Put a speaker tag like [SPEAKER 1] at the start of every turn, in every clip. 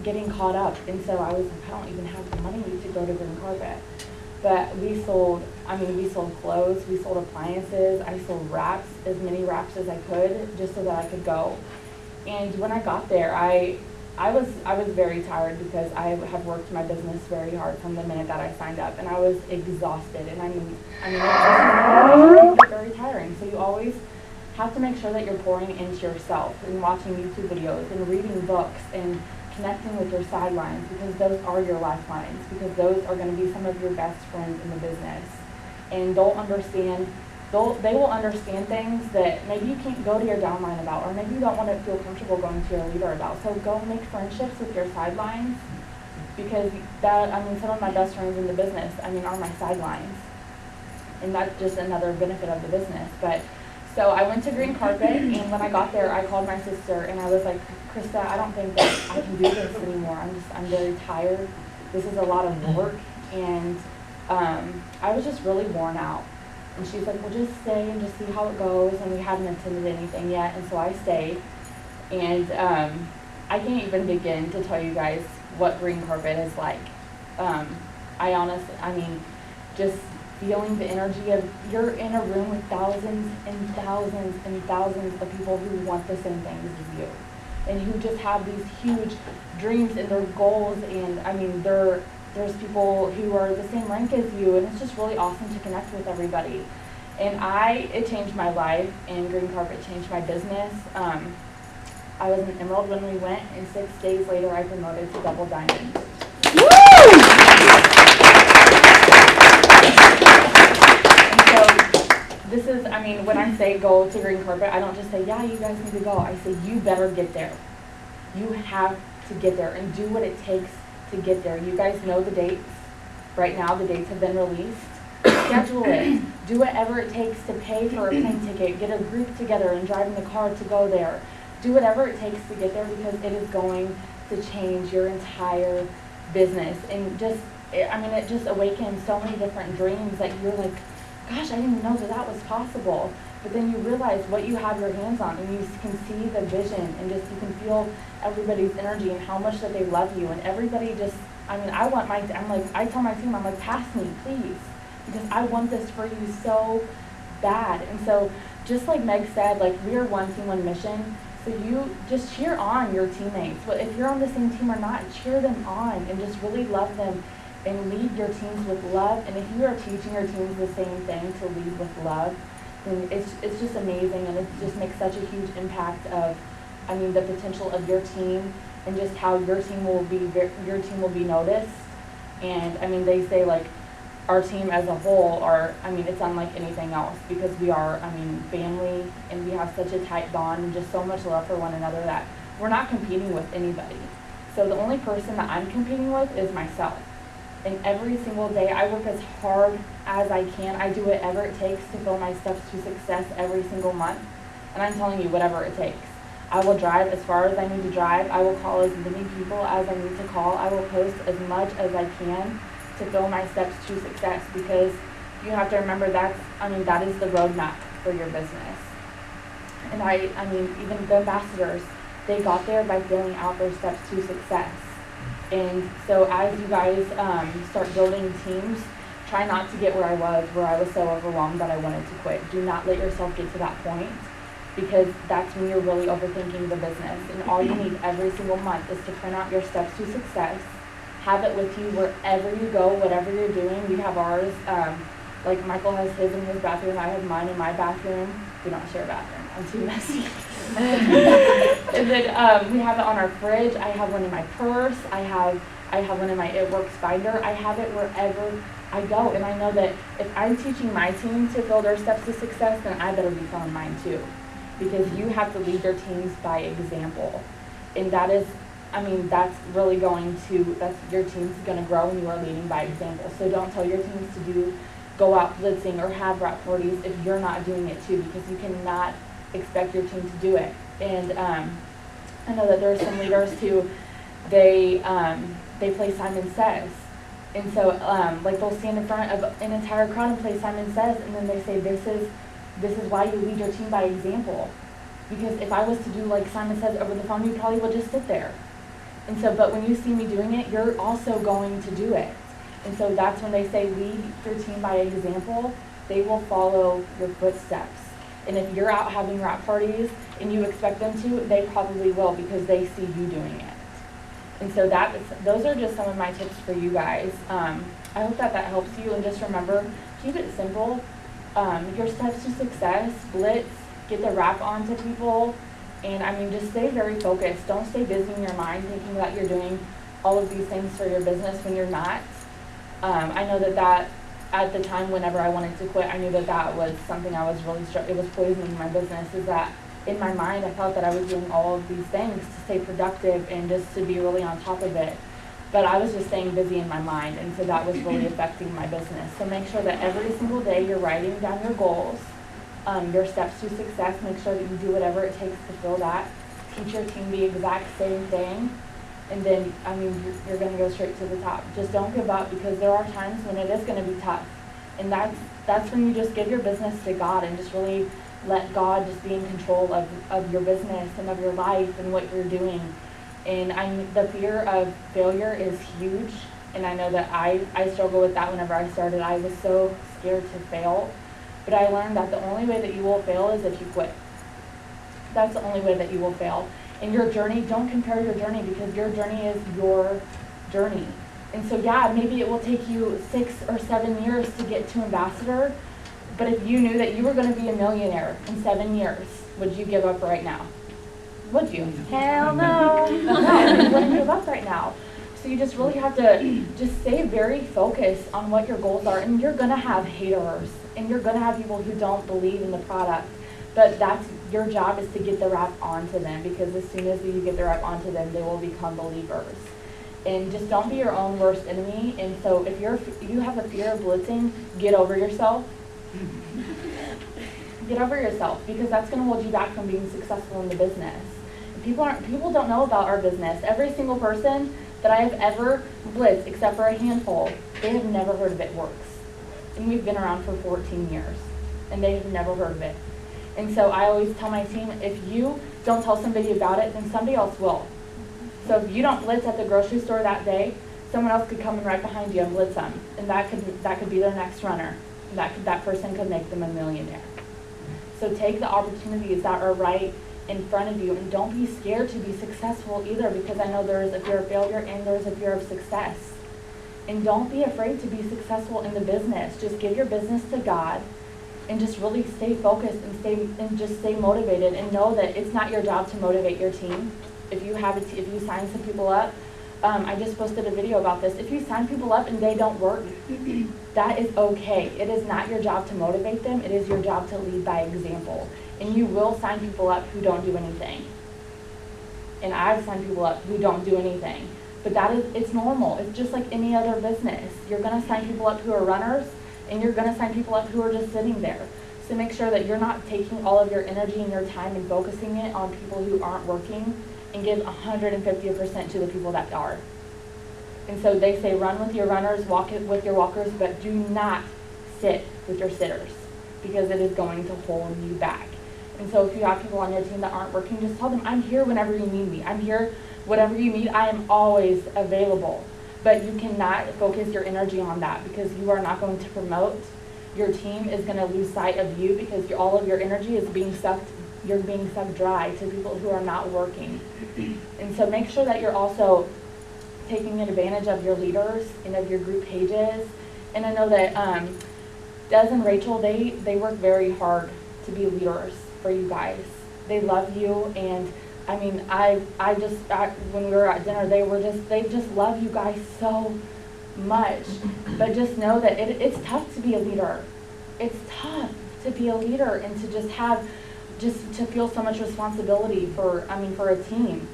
[SPEAKER 1] getting caught up. And so I was like, I don't even have the money to go to Green Carpet. But we sold clothes, we sold appliances, I sold wraps, as many wraps as I could, just so that I could go. And when I got there, I was very tired because I have worked my business very hard from the minute that I signed up, and I was exhausted. And I mean, it's very tiring. So you always have to make sure that you're pouring into yourself and watching YouTube videos and reading books and connecting with your sidelines, because those are your lifelines, because those are going to be some of your best friends in the business. And they will understand things that maybe you can't go to your downline about, or maybe you don't want to feel comfortable going to your leader about. So go make friendships with your sidelines, because some of my best friends in the business, are my sidelines. And that's just another benefit of the business. But so I went to Green Carpet, and when I got there, I called my sister, and I was like, Krista, I don't think that I can do this anymore. I'm very tired. This is a lot of work, and I was just really worn out. And she's like, well, just stay and just see how it goes. And we hadn't attended anything yet, and so I stayed. And I can't even begin to tell you guys what Green Carpet is like. Just feeling the energy of, you're in a room with thousands and thousands and thousands of people who want the same things as you, and who just have these huge dreams and their goals. And there's people who are the same rank as you, and it's just really awesome to connect with everybody. And it changed my life, and Green Carpet changed my business. I was an Emerald when we went, and 6 days later I promoted to Double Diamond. This is, when I say go to Green Carpet, I don't just say, yeah, you guys need to go. I say, you better get there. You have to get there and do what it takes to get there. You guys know the dates. Right now, the dates have been released. Schedule it. Do whatever it takes to pay for a plane ticket. Get a group together and drive in the car to go there. Do whatever it takes to get there, because it is going to change your entire business. And it just awakens so many different dreams that you're like, gosh, I didn't even know that was possible. But then you realize what you have your hands on, and you can see the vision, and just you can feel everybody's energy and how much that they love you. And everybody just, I tell my team, I'm like, pass me, please, because I want this for you so bad. And so just like Meg said, we are one team, one mission. So you just cheer on your teammates. But if you're on the same team or not, cheer them on and just really love them. And lead your teams with love. And if you are teaching your teams the same thing, to lead with love, then it's just amazing, and it just makes such a huge impact of, the potential of your team, and just how your team will be noticed. And they say our team as a whole it's unlike anything else, because we are family, and we have such a tight bond and just so much love for one another that we're not competing with anybody. So the only person that I'm competing with is myself. And every single day, I work as hard as I can. I do whatever it takes to fill my steps to success every single month. And I'm telling you, whatever it takes. I will drive as far as I need to drive. I will call as many people as I need to call. I will post as much as I can to fill my steps to success, because you have to remember that is the roadmap for your business. And even the ambassadors, they got there by filling out their steps to success. And so as you guys start building teams, try not to get where I was so overwhelmed that I wanted to quit. Do not let yourself get to that point, because that's when you're really overthinking the business. And all you need every single month is to print out your steps to success, have it with you wherever you go, whatever you're doing. We have ours, Michael has his in his bathroom, I have mine in my bathroom. We don't share a bathroom, I'm too messy. And then we have it on our fridge. I have one in my purse. I have one in my It Works binder. I have it wherever I go. And I know that if I'm teaching my team to fill their steps to success, then I better be filling mine too. Because you have to lead your teams by example. And that is, that's really your team's going to grow when you are leading by example. So don't tell your teams to go out blitzing or have rap parties if you're not doing it too, because you cannot expect your team to do it. And I know that there are some leaders who they play Simon Says, and so they'll stand in front of an entire crowd and play Simon Says, and then they say, this is why you lead your team by example. Because if I was to do like Simon Says over the phone, you probably would just sit there. And so, but when you see me doing it, you're also going to do it. And so that's when they say lead your team by example, they will follow your footsteps. And if you're out having wrap parties and you expect them to, they probably will because they see you doing it. And so those are just some of my tips for you guys. I hope that helps you, and just remember, keep it simple. Your steps to success, blitz, get the wrap onto people, and I mean, just stay very focused. Don't stay busy in your mind thinking that you're doing all of these things for your business when you're not. I know that at the time whenever I wanted to quit, I knew that was something I was really it was poisoning my business, is that in my mind I felt that I was doing all of these things to stay productive and just to be really on top of it. But I was just staying busy in my mind, and so that was really affecting my business. So make sure that every single day you're writing down your goals, your steps to success. Make sure that you do whatever it takes to fill that. Teach your team the exact same thing. And then, I mean, you're going to go straight to the top. Just don't give up, because there are times when it is going to be tough. And that's when you just give your business to God and just really let God just be in control of your business and of your life and what you're doing. And the fear of failure is huge. And I know that I struggle with that whenever I started. I was so scared to fail. But I learned that the only way that you will fail is if you quit. That's the only way that you will fail. In your journey, don't compare your journey, because your journey is your journey. And so yeah, maybe it will take you 6 or 7 years to get to ambassador, but if you knew that you were going to be a millionaire in 7 years, would you give up right now? Would you? Hell no. No, you wouldn't give up right now. So you just really have to just stay very focused on what your goals are. And you're going to have haters, and you're going to have people who don't believe in the product. But that's your job, is to get the wrap onto them, because as soon as you get the wrap onto them, they will become believers. And just don't be your own worst enemy. And so if you have a fear of blitzing, get over yourself. Get over yourself, because that's going to hold you back from being successful in the business. And people don't know about our business. Every single person that I have ever blitzed, except for a handful, they have never heard of It Works. And we've been around for 14 years, and they have never heard of it. And so I always tell my team, if you don't tell somebody about it, then somebody else will. So if you don't blitz at the grocery store that day, someone else could come in right behind you and blitz them. And that could be their next runner. That person could make them a millionaire. So take the opportunities that are right in front of you, and don't be scared to be successful either, because I know there is a fear of failure and there is a fear of success. And don't be afraid to be successful in the business. Just give your business to God, and just really stay focused and just stay motivated, and know that it's not your job to motivate your team. If you sign some people up, I just posted a video about this. If you sign people up and they don't work, that is okay. It is not your job to motivate them. It is your job to lead by example. And you will sign people up who don't do anything. And I've signed people up who don't do anything. But it's normal. It's just like any other business. You're going to sign people up who are runners, and you're going to sign people up who are just sitting there. So make sure that you're not taking all of your energy and your time and focusing it on people who aren't working, and give 150% to the people that are. And so they say run with your runners, walk it with your walkers, but do not sit with your sitters, because it is going to hold you back. And so if you have people on your team that aren't working, just tell them, I'm here whenever you need me. I'm here, whatever you need, I am always available. But you cannot focus your energy on that, because you are not going to promote. Your team is going to lose sight of you, because all of your energy is being sucked. You're being sucked dry to people who are not working. And so make sure that you're also taking advantage of your leaders and of your group pages. And I know that Des and Rachel, they work very hard to be leaders for you guys. They love you, and I mean, when we were at dinner, they just love you guys so much. But just know that it's tough to be a leader. It's tough to be a leader, and to to feel so much responsibility for a team.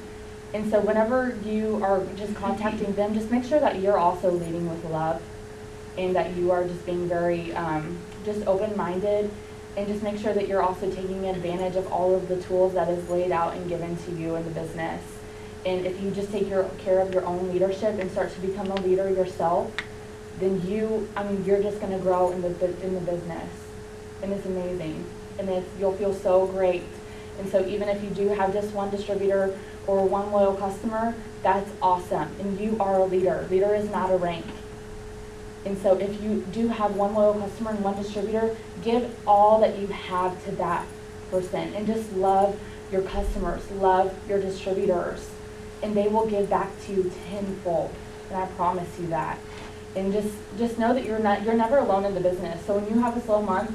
[SPEAKER 1] And so whenever you are just contacting them, just make sure that you're also leading with love, and that you are just being very just open-minded, and just make sure that you're also taking advantage of all of the tools that is laid out and given to you in the business. And if you just take care of your own leadership and start to become a leader yourself, then you're just going to grow in the business. And it's amazing. And you'll feel so great. And so even if you do have just one distributor or one loyal customer, that's awesome. And you are a leader. Leader is not a rank. And so if you do have one loyal customer and one distributor, give all that you have to that person. And just love your customers, love your distributors. And they will give back to you tenfold. And I promise you that. And just know that you're never alone in the business. So when you have a slow month,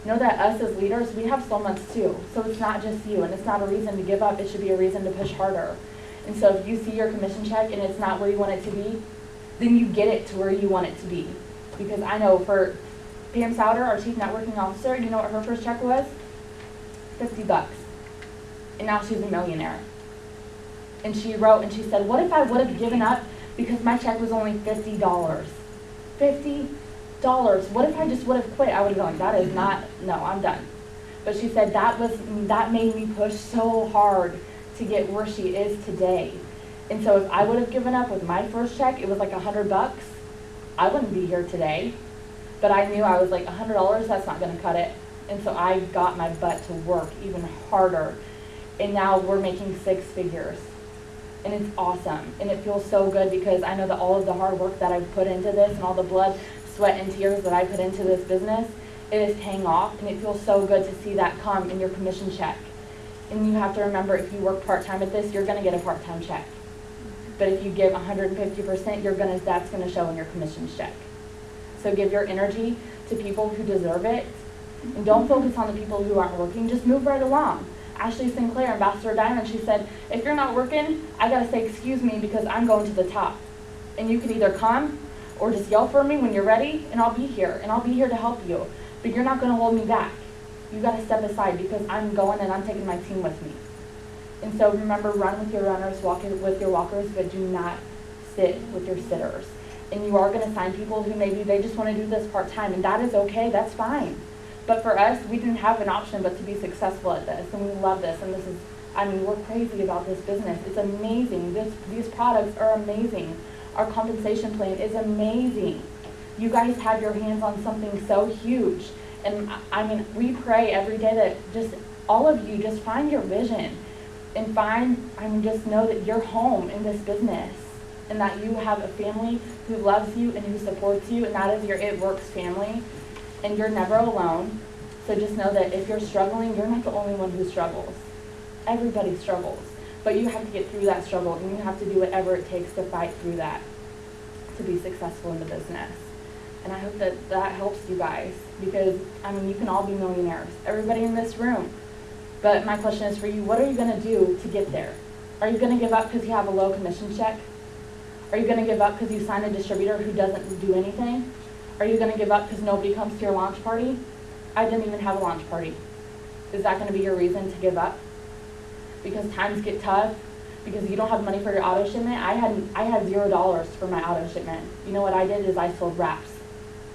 [SPEAKER 1] know that us as leaders, we have slow months too. So it's not just you, and it's not a reason to give up. It should be a reason to push harder. And so if you see your commission check and it's not where you want it to be, then you get it to where you want it to be. Because I know for Pam Souter, our Chief Networking Officer, you know what her first check was? $50. And now she's a millionaire. And she wrote and she said, what if I would have given up because my check was only $50? $50? What if I just would have quit? I would have been like, that is not, no, I'm done. But she said that made me push so hard to get where she is today. And so if I would have given up with my first check, it was like $100, I wouldn't be here today. But I knew I was like, $100, that's not gonna cut it. And so I got my butt to work even harder. And now we're making 6 figures. And it's awesome. And it feels so good because I know that all of the hard work that I've put into this and all the blood, sweat, and tears that I put into this business, it is paying off. And it feels so good to see that come in your commission check. And you have to remember, if you work part-time at this, you're gonna get a part-time check. But if you give 150%, that's gonna show in your commission check. So give your energy to people who deserve it. And don't focus on the people who aren't working, just move right along. Ashley Sinclair, Ambassador Diamond, she said, if you're not working, I gotta say, excuse me, because I'm going to the top. And you can either come or just yell for me when you're ready, and I'll be here. And I'll be here to help you. But you're not gonna hold me back. You gotta step aside because I'm going and I'm taking my team with me. And so remember, run with your runners, walk with your walkers, but do not sit with your sitters. And you are gonna sign people who maybe they just wanna do this part-time, and that is okay, that's fine. But for us, we didn't have an option but to be successful at this, and we love this, and this is, I mean, we're crazy about this business. It's amazing. These products are amazing. Our compensation plan is amazing. You guys have your hands on something so huge. And I mean, we pray every day that just all of you just find your vision and just know that you're home in this business and that you have a family who loves you and who supports you, and that is your It Works family. And you're never alone. So just know that if you're struggling, you're not the only one who struggles. Everybody struggles. But you have to get through that struggle, and you have to do whatever it takes to fight through that to be successful in the business. And I hope that that helps you guys, because, I mean, you can all be millionaires. Everybody in this room. But my question is for you, what are you going to do to get there? Are you going to give up because you have a low commission check? Are you going to give up because you sign a distributor who doesn't do anything? Are you going to give up because nobody comes to your launch party? I didn't even have a launch party. Is that going to be your reason to give up? Because times get tough? Because you don't have money for your auto shipment? I had $0 for my auto shipment. You know what I did is I sold wraps.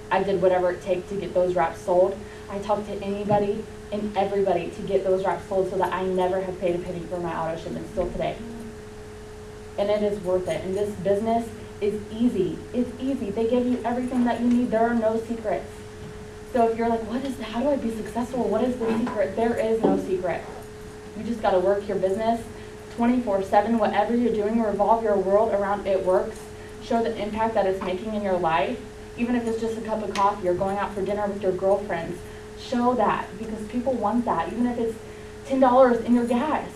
[SPEAKER 1] I did whatever it takes to get those wraps sold. I talked to anybody and everybody to get those wraps sold so that I never have paid a penny for my auto shipment still today. And it is worth it. And this business is easy. It's easy. They give you everything that you need. There are no secrets. So if you're like, how do I be successful? What is the secret? There is no secret. You just got to work your business 24/7. Whatever you're doing, revolve your world around It Works. Show the impact that it's making in your life. Even if it's just a cup of coffee or going out for dinner with your girlfriends, show that, because people want that. Even if it's $10 in your gas.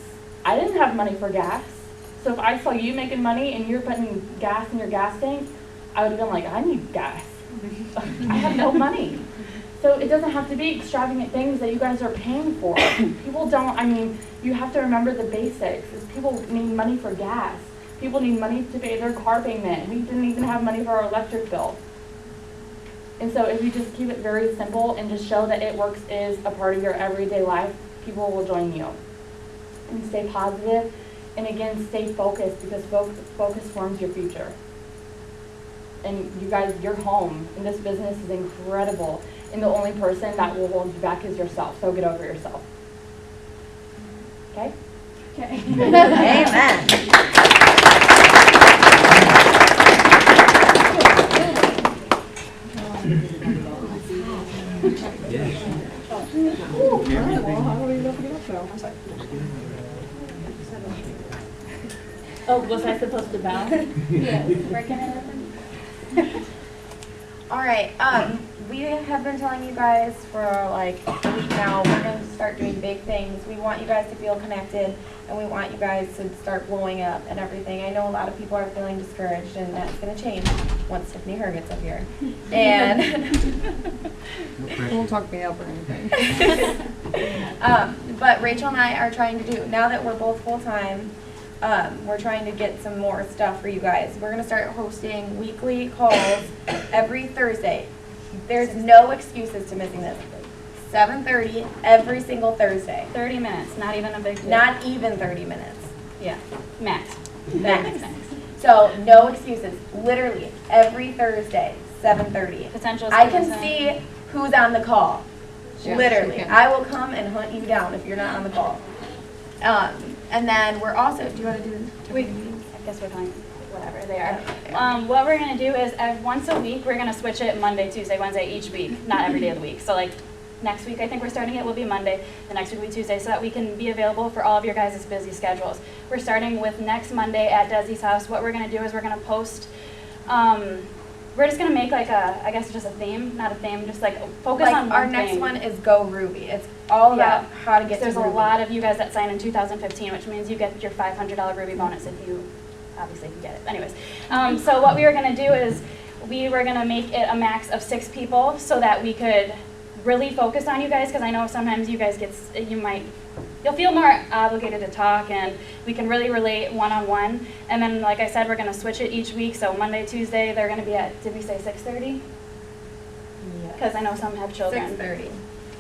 [SPEAKER 1] I didn't have money for gas. So if I saw you making money and you're putting gas in your gas tank, I would have been like, I need gas. I have no money. So it doesn't have to be extravagant things that you guys are paying for. People don't, I mean, you have to remember the basics. Is people need money for gas. People need money to pay their car payment. We didn't even have money for our electric bill. And so if you just keep it very simple and just show that It Works is a part of your everyday life, people will join you. And stay positive. And again, stay focused, because focus forms your future. And you guys, you're home, and this business is incredible. And the only person that will hold you back is yourself. So get over yourself. Okay? Okay.
[SPEAKER 2] Amen. Oh, was I supposed to bow?
[SPEAKER 3] Yes.
[SPEAKER 2] Breaking it open?
[SPEAKER 3] All right, we have been telling you guys for like a week now, we're going to start doing big things. We want you guys to feel connected, and we want you guys to start blowing up and everything. I know a lot of people are feeling discouraged, and that's going to change once Tiffany Herr gets up here. And
[SPEAKER 4] Don't talk me up or anything.
[SPEAKER 3] but Rachel and I are trying to do, now that we're both full-time, we're trying to get some more stuff for you guys. We're going to start hosting weekly calls every Thursday. There's no excuses to missing this. 7:30 every single Thursday.
[SPEAKER 2] 30 minutes, not even a big deal.
[SPEAKER 3] Not even 30 minutes.
[SPEAKER 2] Yeah, max.
[SPEAKER 3] Max. So no excuses. Literally every Thursday, 7:30.
[SPEAKER 2] Potential.
[SPEAKER 3] I can see who's on the call.
[SPEAKER 4] Yeah,
[SPEAKER 3] Literally.
[SPEAKER 4] you can.
[SPEAKER 3] I will come and hunt you down if you're not on the call. And then we're also, do you want to do
[SPEAKER 2] I guess we're fine, whatever they are. What we're gonna do is once a week, we're gonna switch it Monday, Tuesday, Wednesday, each week, not every day of the week. So like next week, I think we're starting it will be Monday, the next week will be Tuesday, so that we can be available for all of your guys' busy schedules. We're starting with next Monday at Desi's house. What we're gonna do is we're gonna post, we're just gonna make like I guess just a theme, not a theme, just like focus on one
[SPEAKER 3] our
[SPEAKER 2] thing.
[SPEAKER 3] next one is Go Ruby. It's all about how to get
[SPEAKER 2] There's
[SPEAKER 3] to
[SPEAKER 2] a
[SPEAKER 3] Ruby.
[SPEAKER 2] lot of you guys that signed in 2015, which means you get your $500 Ruby bonus if you, obviously, can get it. Anyways, so what we were going to do is we were going to make it a max of 6 people so that we could really focus on you guys, because I know sometimes you guys you'll feel more obligated to talk, and we can really relate one-on-one. And then, like I said, we're going to switch it each week. So Monday, Tuesday, they're going to be at, did we say 6:30? Because I know some have children.
[SPEAKER 3] 6:30.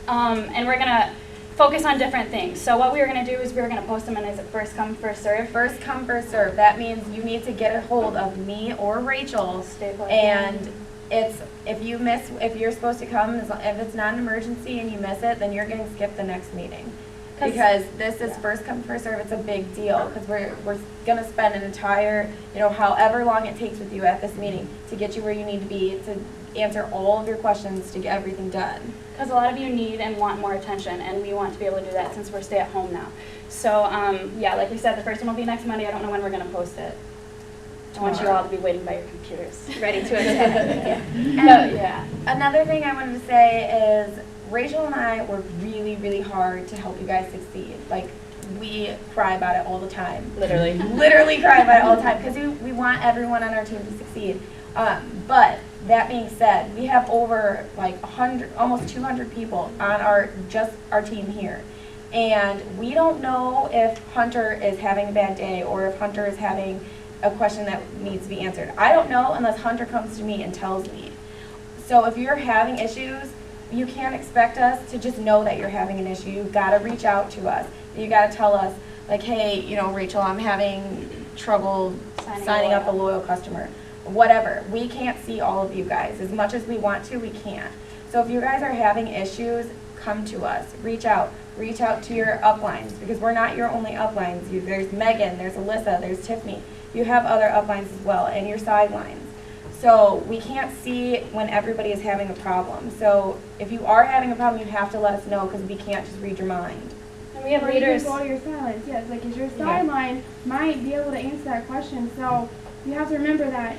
[SPEAKER 2] And we're gonna focus on different things. So what we were gonna do is we were gonna post them in as a first come, first serve.
[SPEAKER 3] First come, first serve. That means you need to get a hold of me or Rachel.
[SPEAKER 2] Stay plugged
[SPEAKER 3] And
[SPEAKER 2] in.
[SPEAKER 3] if you're supposed to come, if it's not an emergency and you miss it, then you're getting skipped the next meeting. Because this is first come, first serve. It's a big deal because we're going to spend an entire, however long it takes with you at this meeting to get you where you need to be, to answer all of your questions, to get everything done.
[SPEAKER 2] Because a lot of you need and want more attention, and we want to be able to do that since we're stay at home now. So yeah, like we said, the first one will be next Monday. I don't know when we're going to post it. I want you all to be waiting by your computers, ready to attend. Yeah.
[SPEAKER 3] Another thing I wanted to say is Rachel and I work really, really hard to help you guys succeed. Like, we cry about it all the time.
[SPEAKER 2] Literally.
[SPEAKER 3] Literally cry about it all the time because we want everyone on our team to succeed. But that being said, we have over like 100, almost 200 people on our team here. And we don't know if Hunter is having a bad day or if Hunter is having a question that needs to be answered. I don't know unless Hunter comes to me and tells me. So if you're having issues, you can't expect us to just know that you're having an issue. You've got to reach out to us. You got to tell us, like, hey, Rachel, I'm having trouble signing up a loyal customer. Whatever. We can't see all of you guys. As much as we want to, we can't. So if you guys are having issues, come to us. Reach out. Reach out to your uplines, because we're not your only uplines. There's Megan, there's Alyssa, there's Tiffany. You have other uplines as well, and your sidelines. So we can't see when everybody is having a problem. So if you are having a problem, you have to let us know, because we can't just read your mind.
[SPEAKER 2] And we have
[SPEAKER 5] Or
[SPEAKER 2] leaders.
[SPEAKER 5] you can go to your sidelines, yes, like, 'cause your sideline might be able to answer that question. So you have to remember that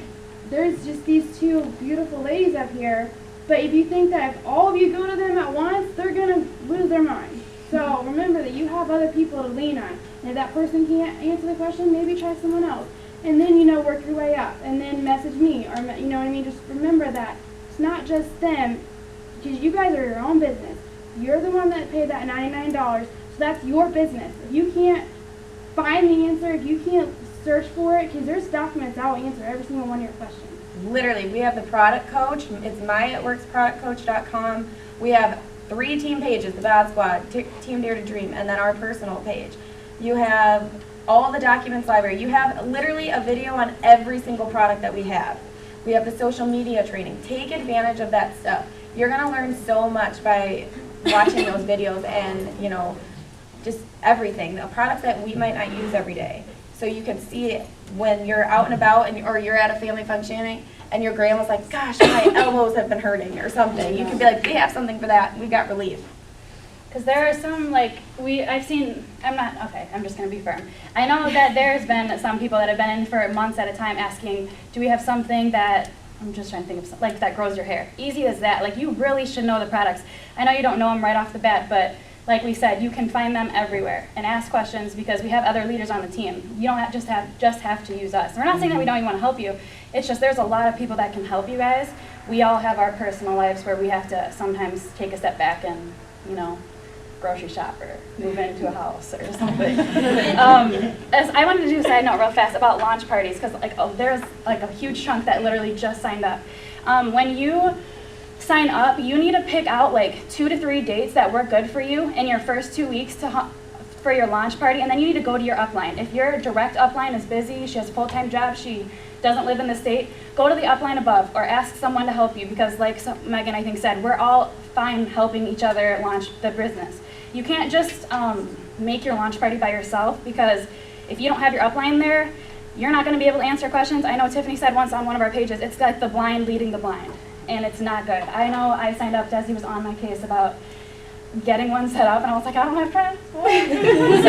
[SPEAKER 5] there's just these two beautiful ladies up here, but if you think that if all of you go to them at once, they're gonna lose their mind. So remember that you have other people to lean on. And if that person can't answer the question, maybe try someone else. And then, work your way up. And then message me, or, you know what I mean? Just remember that it's not just them, because you guys are your own business. You're the one that paid that $99, so that's your business. If you can't find the answer, if you can't search for it, because there's documents that will answer every single one of your questions.
[SPEAKER 3] Literally, we have the product coach. It's myitworksproductcoach.com. We have 3 team pages, the Bad Squad, Team Dare to Dream, and then our personal page. You have all the documents library. You have literally a video on every single product that we have. We have the social media training. Take advantage of that stuff. You're going to learn so much by watching those videos and, just everything. The products that we might not use every day. So you can see it when you're out and about or you're at a family function and your grandma's like, gosh, my elbows have been hurting or something. You can be like, we have something for that. We've got relief.
[SPEAKER 2] Because there are some, like, I'm just going to be firm. I know that there's been some people that have been in for months at a time asking, do we have something that, I'm just trying to think of something, like, that grows your hair. Easy as that. Like, you really should know the products. I know you don't know them right off the bat, but like we said, you can find them everywhere and ask questions because we have other leaders on the team. You don't just have to use us. We're not saying that we don't even want to help you. It's just there's a lot of people that can help you guys. We all have our personal lives where we have to sometimes take a step back and, grocery shop or move into a house or something. As I wanted to do a side note real fast about launch parties because there's like a huge chunk that literally just signed up. When you sign up, you need to pick out like 2 to 3 dates that work good for you in your first 2 weeks for your launch party, and then you need to go to your upline. If your direct upline is busy, she has a full-time job, she doesn't live in the state, go to the upline above or ask someone to help you because like Megan I think said, we're all fine helping each other launch the business. You can't just make your launch party by yourself because if you don't have your upline there, you're not going to be able to answer questions. I know Tiffany said once on one of our pages, it's like the blind leading the blind. And it's not good. I know I signed up, Desi was on my case about getting one set up, and I was like, I don't have friends. So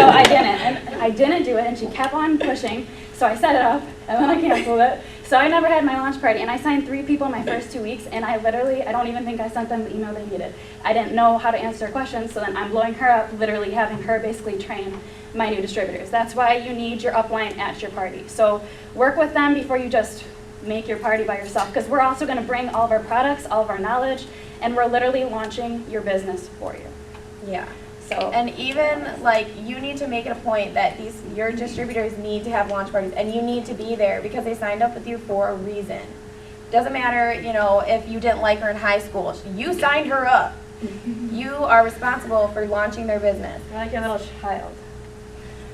[SPEAKER 2] I didn't, and I didn't do it, and she kept on pushing, so I set it up, and then I canceled it. So I never had my launch party, and I signed 3 people in my first 2 weeks, and I don't even think I sent them the email they needed. I didn't know how to answer their questions, so then I'm blowing her up, literally having her basically train my new distributors. That's why you need your upline at your party. So work with them before you just make your party by yourself, because we're also going to bring all of our products, all of our knowledge, and we're literally launching your business for you.
[SPEAKER 3] Yeah.
[SPEAKER 2] So,
[SPEAKER 3] and even like you need to make it a point that your distributors need to have launch parties, and you need to be there because they signed up with you for a reason. Doesn't matter, if you didn't like her in high school, you signed her up. You are responsible for launching their business.
[SPEAKER 2] you're like a little child.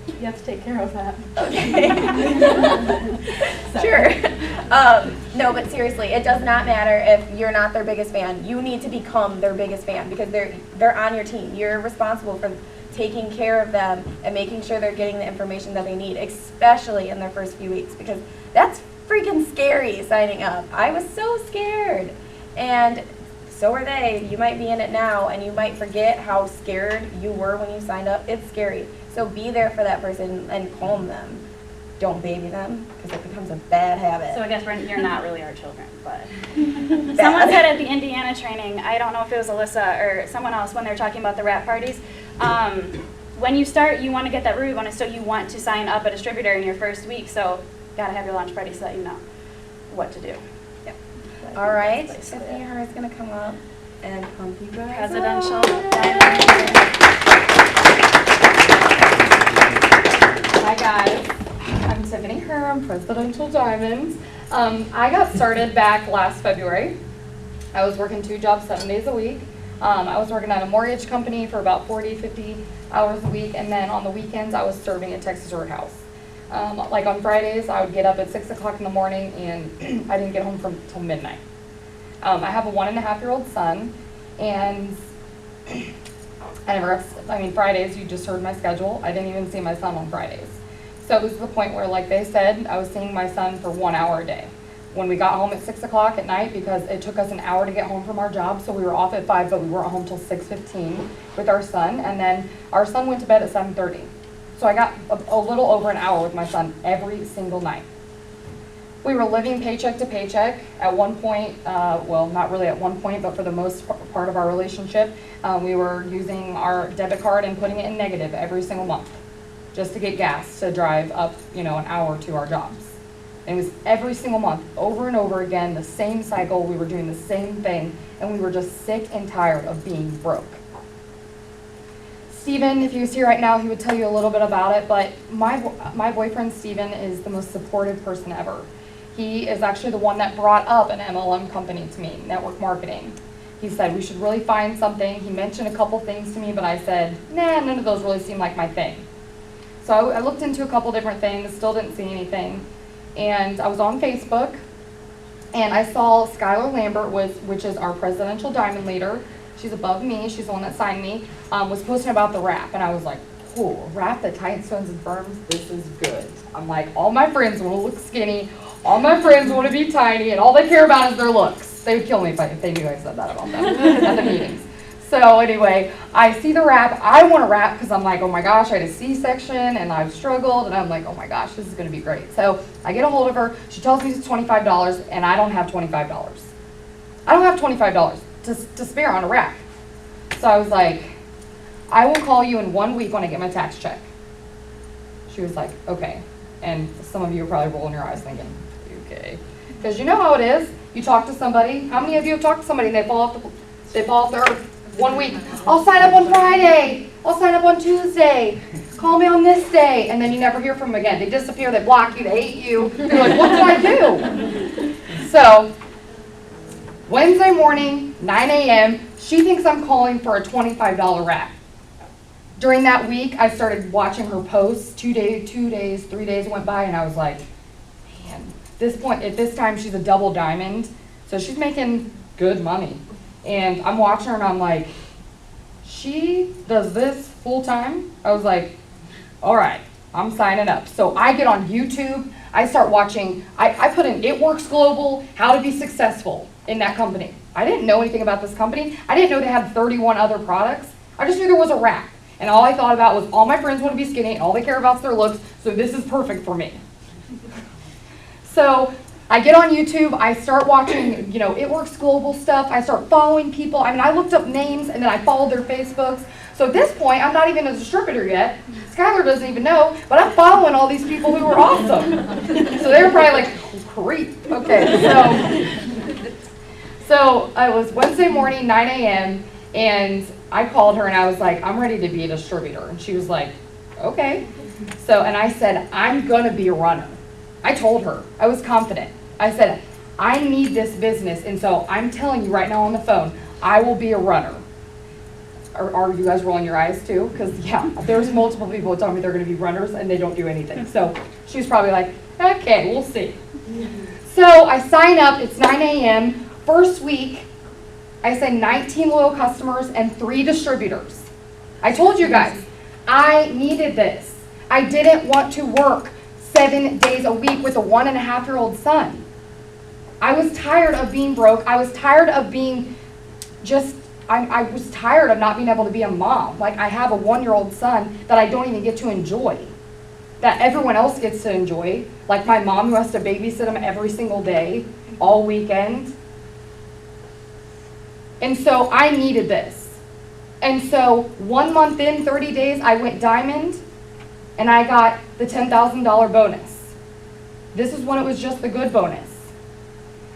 [SPEAKER 2] You have to take care of that.
[SPEAKER 3] Okay. Sure. No, but seriously, it does not matter if you're not their biggest fan. You need to become their biggest fan because they're on your team. You're responsible for taking care of them and making sure they're getting the information that they need, especially in their first few weeks, because that's freaking scary signing up. I was so scared. And so are they. You might be in it now and you might forget how scared you were when you signed up. It's scary. So be there for that person and calm them. Don't baby them because it becomes a bad habit.
[SPEAKER 2] So I guess you're not really our children, but someone said at the Indiana training, I don't know if it was Alyssa or someone else when they were talking about the wrap parties, when you start, you want to get that Ruby bonus, so you want to sign up a distributor in your first week, so gotta have your launch party so that you know what to do.
[SPEAKER 3] Yep. All right, Tiffany Hara is going to come up and pump you guys
[SPEAKER 2] Presidential
[SPEAKER 3] up.
[SPEAKER 1] Hi guys, I'm Tiffany Herr, I'm Presidential Diamonds. I got started back last February. I was working 2 jobs 7 days a week. I was working at a mortgage company for about 40, 50 hours a week, and then on the weekends I was serving at Texas Roadhouse. Like on Fridays, I would get up at 6 o'clock in the morning and I didn't get home till midnight. I have a 1.5-year-old son, and Fridays, you just heard my schedule. I didn't even see my son on Fridays. So it was to the point where, like they said, I was seeing my son for 1 hour a day. When we got home at 6 o'clock at night, because it took us an hour to get home from our job, so we were off at 5, but we weren't home till 6:15 with our son, and then our son went to bed at 7:30. So I got a little over an hour with my son every single night. We were living paycheck to paycheck. At one point, well, not really at one point, but for the most part of our relationship, we were using our debit card and putting it in negative every single month just to get gas to drive up, an hour to our jobs. It was every single month, over and over again, the same cycle. We were doing the same thing, and we were just sick and tired of being broke. Steven, if he was here right now, he would tell you a little bit about it, but my boyfriend, Steven, is the most supportive person ever. He is actually the one that brought up an MLM company to me, network marketing. He said we should really find something. He mentioned a couple things to me, but I said, nah, none of those really seem like my thing. So I looked into a couple different things, still didn't see anything. And I was on Facebook, and I saw Skylar Lambert, which is our presidential diamond leader. She's above me, she's the one that signed me, was posting about the wrap. And I was like, cool, wrap that tightens, stones, and firms, this is good. I'm like, all my friends want to look skinny, all my friends want to be tiny, and all they care about is their looks. They would kill me if they knew I said that about them at the meetings.
[SPEAKER 4] So anyway, I see the wrap. I want to wrap because I'm like, oh my gosh, I had a C-section and I've struggled, and I'm like, oh my gosh, this is going to be great. So I get a hold of her. She tells me it's $25, and I don't have $25. I don't have $25 to spare on a wrap. So I was like, I will call you in 1 week when I get my tax check. She was like, okay. And some of you are probably rolling your eyes thinking, okay. Because you know how it is. You talk to somebody. How many of you have talked to somebody and they fall off the earth 1 week? I'll sign up on Friday. I'll sign up on Tuesday. Call me on this day. And then you never hear from them again. They disappear. They block you. They hate you. You're like, what did I do? So Wednesday morning, 9 a.m., she thinks I'm calling for a $25 wrap. During that week, I started watching her posts. 2 days, 3 days went by, and I was like, man, at this time, she's a double diamond, so she's making good money. And I'm watching her, and I'm like, she does this full time? I was like, all right, I'm signing up. So I get on YouTube. I start watching. I put in It Works Global, how to be successful in that company. I didn't know anything about this company. I didn't know they had 31 other products. I just knew there was a wrap. And all I thought about was all my friends want to be skinny, and all they care about is their looks, so this is perfect for me. So I get on YouTube, I start watching, It Works Global stuff, I start following people. I mean, I looked up names, and then I followed their Facebooks. So at this point, I'm not even a distributor yet. Skylar doesn't even know, but I'm following all these people who are awesome. So they were probably like, creep. Okay, so it was Wednesday morning, 9 a.m., and I called her and I was like, I'm ready to be a distributor. And she was like, okay. And I said, I'm going to be a runner. I told her. I was confident. I said, I need this business. And so I'm telling you right now on the phone, I will be a runner. Are you guys rolling your eyes too? Because, yeah, there's multiple people who tell me they're going to be runners and they don't do anything. So she was probably like, okay, we'll see. So I sign up. It's 9 a.m. First week, I send 19 loyal customers and 3 distributors. I told you guys, I needed this. I didn't want to work 7 days a week with a 1.5-year-old son. I was tired of being broke. I was tired of being I was tired of not being able to be a mom. Like, I have a 1-year-old son that I don't even get to enjoy, that everyone else gets to enjoy. Like my mom, who has to babysit him every single day, all weekend. And so I needed this. And so 1 month in, 30 days, I went diamond, and I got the $10,000 bonus. This is when it was just the good bonus.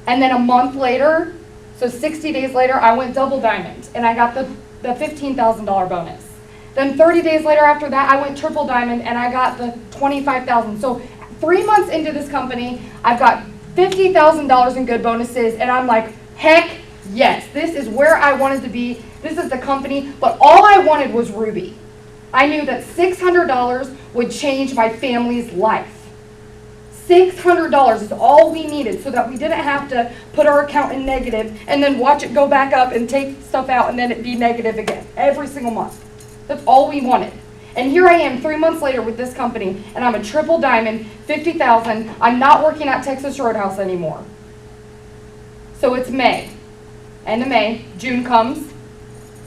[SPEAKER 4] And then a month later, so 60 days later, I went double diamond, and I got the $15,000 bonus. Then 30 days later after that, I went triple diamond, and I got the $25,000. So 3 months into this company, I've got $50,000 in good bonuses, and I'm like, heck yes, this is where I wanted to be. This is the company, but all I wanted was Ruby. I knew that $600 would change my family's life. $600 is all we needed so that we didn't have to put our account in negative and then watch it go back up and take stuff out and then it be negative again every single month. That's all we wanted. And here I am 3 months later with this company, and I'm a triple diamond, $50,000. I'm not working at Texas Roadhouse anymore. So it's May. End of May. June comes.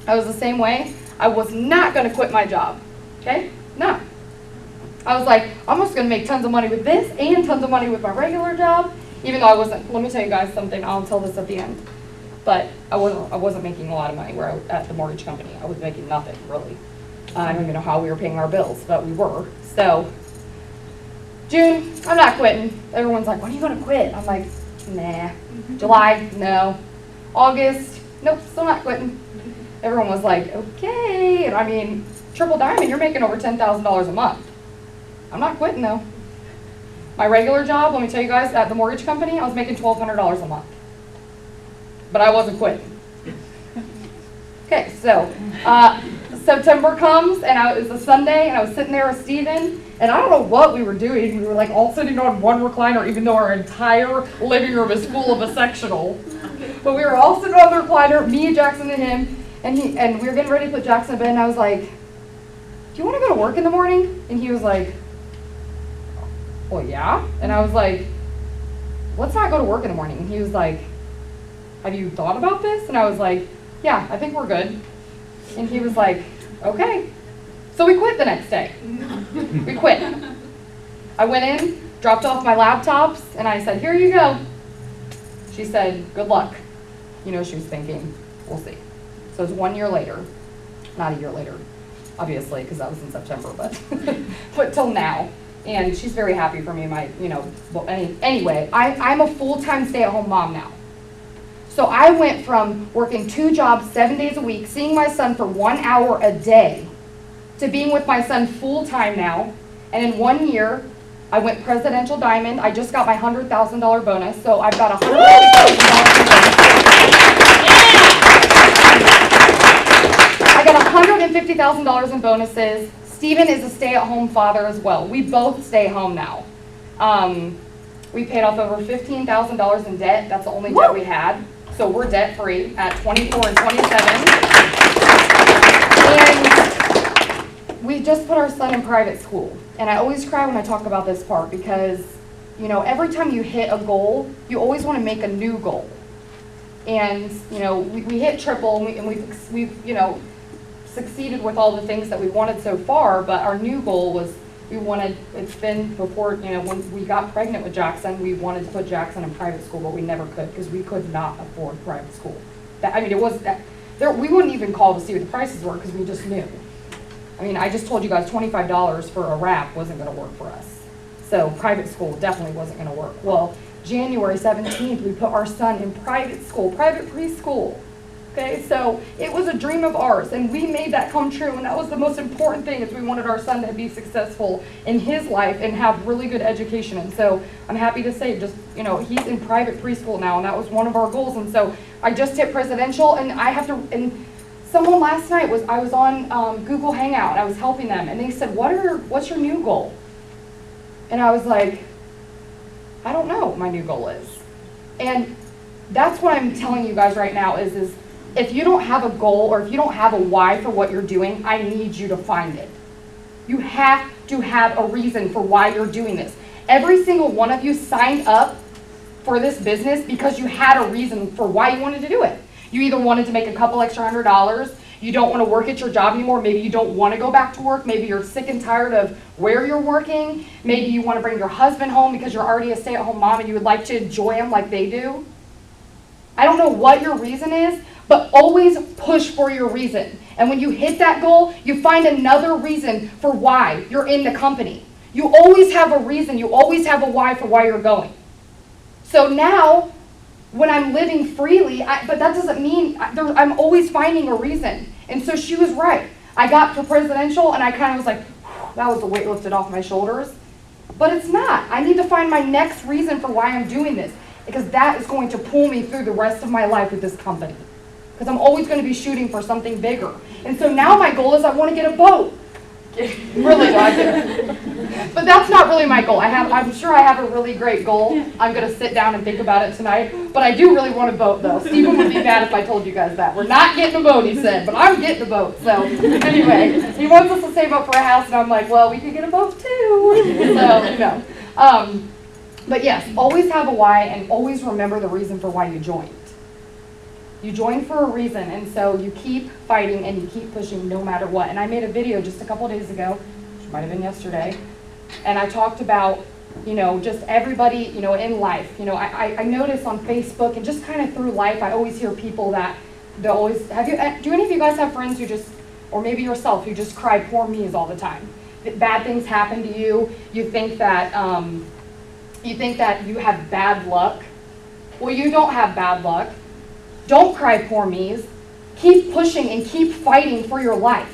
[SPEAKER 4] I was the same way. I was not going to quit my job. Okay? No. I was like, I'm just going to make tons of money with this and tons of money with my regular job. Even though I wasn't. Let me tell you guys something. I'll tell this at the end. But I wasn't making a lot of money at the mortgage company. I was making nothing, really. I don't even know how we were paying our bills, but we were. So, June, I'm not quitting. Everyone's like, when are you going to quit? I'm like, nah. July, no. August, nope, still not quitting. Everyone was like, okay. And I mean, triple diamond, you're making over $10,000 a month. I'm not quitting, though. My regular job, let me tell you guys, at the mortgage company, I was making $1,200 a month. But I wasn't quitting. Okay, so September comes, and it was a Sunday, and I was sitting there with Steven, and I don't know what we were doing. We were like all sitting on one recliner, even though our entire living room is full of a sectional. But we were all sitting on the recliner, me, Jackson, and him, and we were getting ready to put Jackson in bed, and I was like, do you want to go to work in the morning? And he was like, well, yeah. And I was like, let's not go to work in the morning. And he was like, have you thought about this? And I was like, yeah, I think we're good. And he was like, okay. So we quit the next day. We quit. I went in, dropped off my laptops, and I said, here you go. She said, good luck. You know, she was thinking, we'll see. So it was 1 year later, not a year later, obviously, because that was in September, but till now. And she's very happy for me, anyway, I'm a full-time stay-at-home mom now. So I went from working 2 jobs 7 days a week, seeing my son for 1 hour a day, to being with my son full-time now. And in 1 year, I went Presidential Diamond. I just got my $100,000 bonus, so I've got $150,000 I got $150,000 in bonuses. Steven is a stay-at-home father as well. We both stay home now. We paid off over $15,000 in debt. That's the only debt we had. So we're debt-free at 24 and 27. And we just put our son in private school. And I always cry when I talk about this part because, you know, every time you hit a goal, you always want to make a new goal. And, you know, we hit triple and we've you know, succeeded with all the things that we wanted so far, but our new goal was it's been before, you know, when we got pregnant with Jackson, we wanted to put Jackson in private school, but we never could because we could not afford private school. We wouldn't even call to see what the prices were because we just knew. I mean, I just told you guys $25 for a wrap wasn't going to work for us. So private school definitely wasn't going to work. Well, January 17th, we put our son in private school, private preschool. Okay, so it was a dream of ours, and we made that come true, and that was the most important thing is we wanted our son to be successful in his life and have really good education. And so I'm happy to say, just, you know, he's in private preschool now, and that was one of our goals. And so I just hit Presidential, and and someone last night I was on Google Hangout, and I was helping them, and they said, what's your new goal? And I was like, I don't know what my new goal is. And that's what I'm telling you guys right now is if you don't have a goal or if you don't have a why for what you're doing, I need you to find it. You have to have a reason for why you're doing this. Every single one of you signed up for this business because you had a reason for why you wanted to do it. You either wanted to make a couple extra $100, you don't want to work at your job anymore, maybe you don't want to go back to work, maybe you're sick and tired of where you're working, maybe you want to bring your husband home because you're already a stay-at-home mom and you would like to enjoy him like they do. I don't know what your reason is, but always push for your reason. And when you hit that goal, you find another reason for why you're in the company. You always have a reason, you always have a why for why you're going. So now, when I'm living freely, but that doesn't mean, I'm always finding a reason. And so she was right. I got to Presidential and I kind of was like, that was the weight lifted off my shoulders. But it's not. I need to find my next reason for why I'm doing this, because that is going to pull me through the rest of my life with this company. Because I'm always going to be shooting for something bigger. And so now my goal is I want to get a boat. Really, I do. But that's not really my goal. I'm sure I have a really great goal. I'm going to sit down and think about it tonight. But I do really want a boat, though. Stephen would be mad if I told you guys that. We're not getting a boat, he said, but I'm getting a boat. So anyway, he wants us to save up for a house, and I'm like, well, we could get a boat too. So, you know. But yes, always have a why and always remember the reason for why you joined. You joined for a reason, and so you keep fighting and you keep pushing no matter what. And I made a video just a couple days ago, which might have been yesterday, and I talked about, you know, just everybody, you know, in life. You know, I notice on Facebook and just kind of through life, I always hear people that do any of you guys have friends who just, or maybe yourself, who just cry poor me's all the time? That bad things happen to you, you think that you have bad luck. Well, you don't have bad luck. Don't cry poor me's. Keep pushing and keep fighting for your life.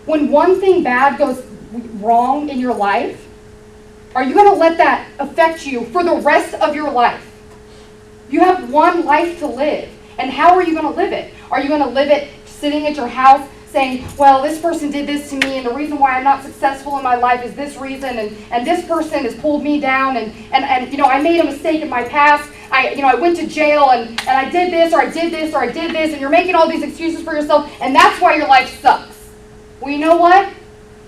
[SPEAKER 4] When one thing bad goes wrong in your life, are you going to let that affect you for the rest of your life? You have one life to live. And how are you going to live it? Are you going to live it sitting at your house saying, well, this person did this to me, and the reason why I'm not successful in my life is this reason, and this person has pulled me down, and you know, I made a mistake in my past, I went to jail, and I did this, or I did this, or I did this, and you're making all these excuses for yourself, and that's why your life sucks. Well, you know what?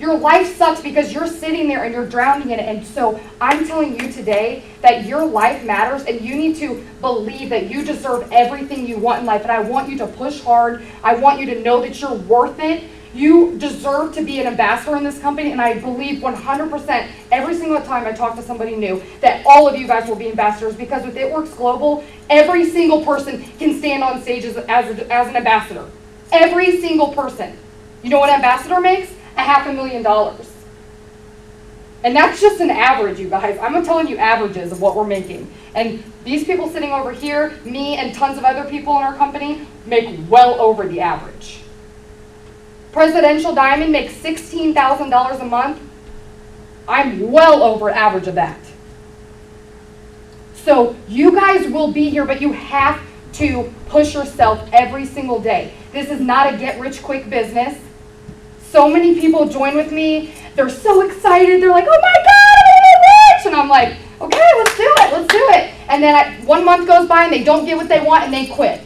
[SPEAKER 4] Your life sucks because you're sitting there and you're drowning in it. And so I'm telling you today that your life matters and you need to believe that you deserve everything you want in life. And I want you to push hard. I want you to know that you're worth it. You deserve to be an ambassador in this company, and I believe 100% every single time I talk to somebody new that all of you guys will be ambassadors, because with It Works Global, every single person can stand on stage as an ambassador. Every single person. You know what an ambassador makes? $500,000. And that's just an average, you guys. I'm telling you averages of what we're making. And these people sitting over here, me and tons of other people in our company, make well over the average. Presidential Diamond makes $16,000 a month. I'm well over average of that. So you guys will be here, but you have to push yourself every single day. This is not a get-rich-quick business. So many people join with me. They're so excited. They're like, oh my God, I'm gonna get rich. And I'm like, okay, let's do it, let's do it. And then 1 month goes by and they don't get what they want and they quit.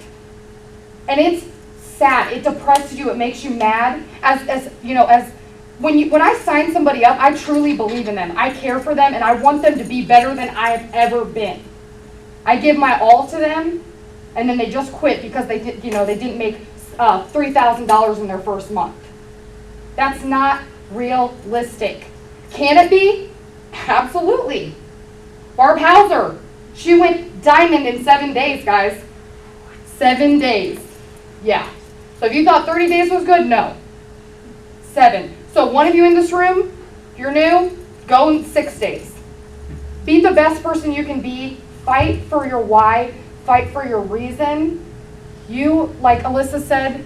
[SPEAKER 4] And it's sad. It depresses you. It makes you mad. When I sign somebody up, I truly believe in them. I care for them and I want them to be better than I have ever been. I give my all to them, and then they just quit because they didn't make $3,000 in their first month. That's not realistic. Can it be? Absolutely. Barb Hauser, she went diamond in 7 days, guys. 7 days. Yeah. So if you thought 30 days was good, no. 7. So one of you in this room, if you're new, go in 6 days. Be the best person you can be. Fight for your why. Fight for your reason. You, like Alyssa said,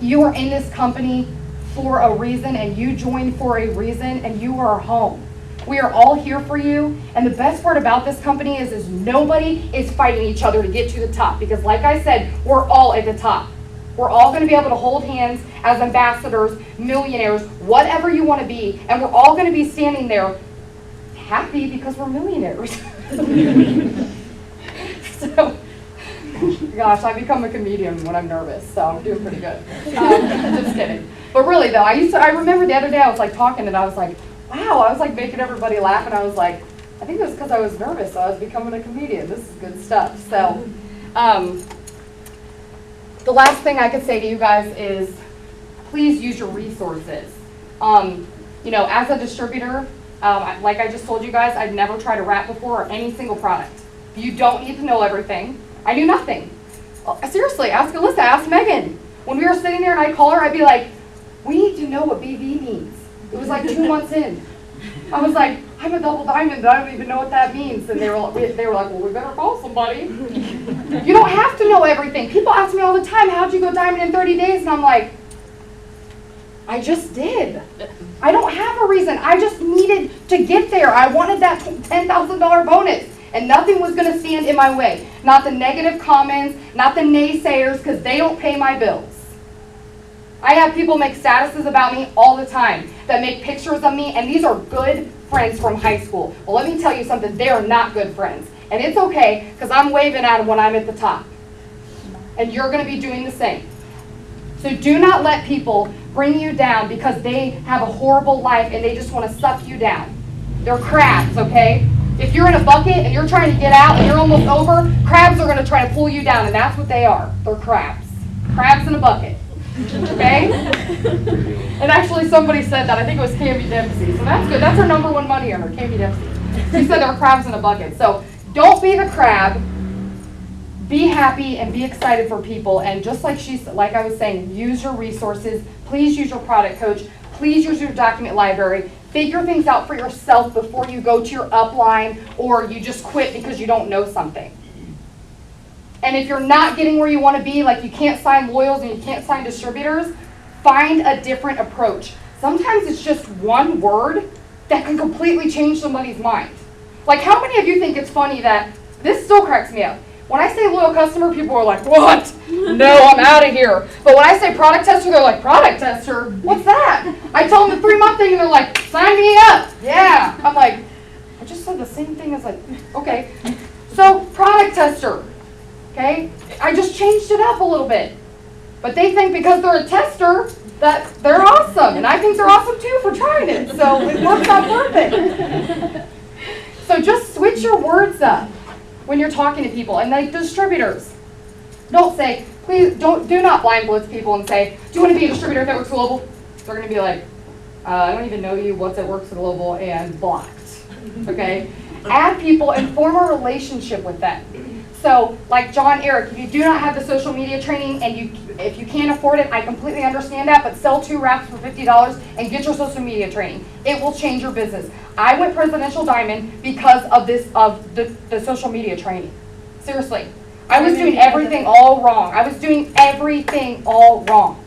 [SPEAKER 4] you are in this company for a reason, and you joined for a reason, and you are home. We are all here for you, and the best part about this company is nobody is fighting each other to get to the top, because like I said, we're all at the top. We're all going to be able to hold hands as ambassadors, millionaires, whatever you want to be, and we're all going to be standing there happy because we're millionaires. So, gosh, I become a comedian when I'm nervous, so I'm doing pretty good. Just kidding. But really though, I remember the other day I was like talking and I was like, wow, I was like making everybody laugh, and I was like, I think it was because I was nervous, so I was becoming a comedian. This is good stuff. So, the last thing I could say to you guys is, please use your resources. As a distributor, like I just told you guys, I've never tried a wrap before or any single product. You don't need to know everything. I knew nothing. Seriously, ask Alyssa, ask Megan. When we were sitting there and I'd call her, I'd be like, we need to know what BV means. It was like 2 months in. I was like, I'm a double diamond, I don't even know what that means. And they were like, well, we better call somebody. You don't have to know everything. People ask me all the time, how'd you go diamond in 30 days? And I'm like, I just did. I don't have a reason. I just needed to get there. I wanted that $10,000 bonus. And nothing was going to stand in my way. Not the negative comments, not the naysayers, because they don't pay my bills. I have people make statuses about me all the time that make pictures of me, and these are good friends from high school. Well, let me tell you something. They are not good friends. And it's okay, because I'm waving at them when I'm at the top. And you're going to be doing the same. So do not let people bring you down because they have a horrible life and they just want to suck you down. They're crabs, okay? If you're in a bucket and you're trying to get out and you're almost over, crabs are going to try to pull you down, and that's what they are. They're crabs. Crabs in a bucket. Okay? And actually somebody said that. I think it was Cammie Dempsey. So that's good. That's our #1 money earner, Cammie Dempsey. She said there were crabs in a bucket. So don't be the crab. Be happy and be excited for people. And just like I was saying, use your resources. Please use your product coach. Please use your document library. Figure things out for yourself before you go to your upline or you just quit because you don't know something. And if you're not getting where you want to be, like you can't sign loyals and you can't sign distributors, find a different approach. Sometimes it's just one word that can completely change somebody's mind. Like, how many of you think it's funny that, this still cracks me up. When I say loyal customer, people are like, what? No, I'm out of here. But when I say product tester, they're like, product tester? What's that? I tell them the 3-month thing and they're like, sign me up. Yeah. I'm like, I just said the same thing as like, okay. So product tester, okay? I just changed it up a little bit. But they think because they're a tester, that they're awesome, and I think they're awesome too for trying it, so it works out perfect. So just switch your words up when you're talking to people, and like distributors. Don't say, please, do not blind blitz people and say, do you want to be a distributor at Works Global? They're going to be like, I don't even know you, what's at Works Global, and blocked, okay? Add people and form a relationship with them. So, like John, Eric, if you do not have the social media training and if you can't afford it, I completely understand that, but sell 2 wraps for $50 and get your social media training. It will change your business. I went Presidential Diamond because of the social media training. Seriously. I was doing everything all wrong. I was doing everything all wrong.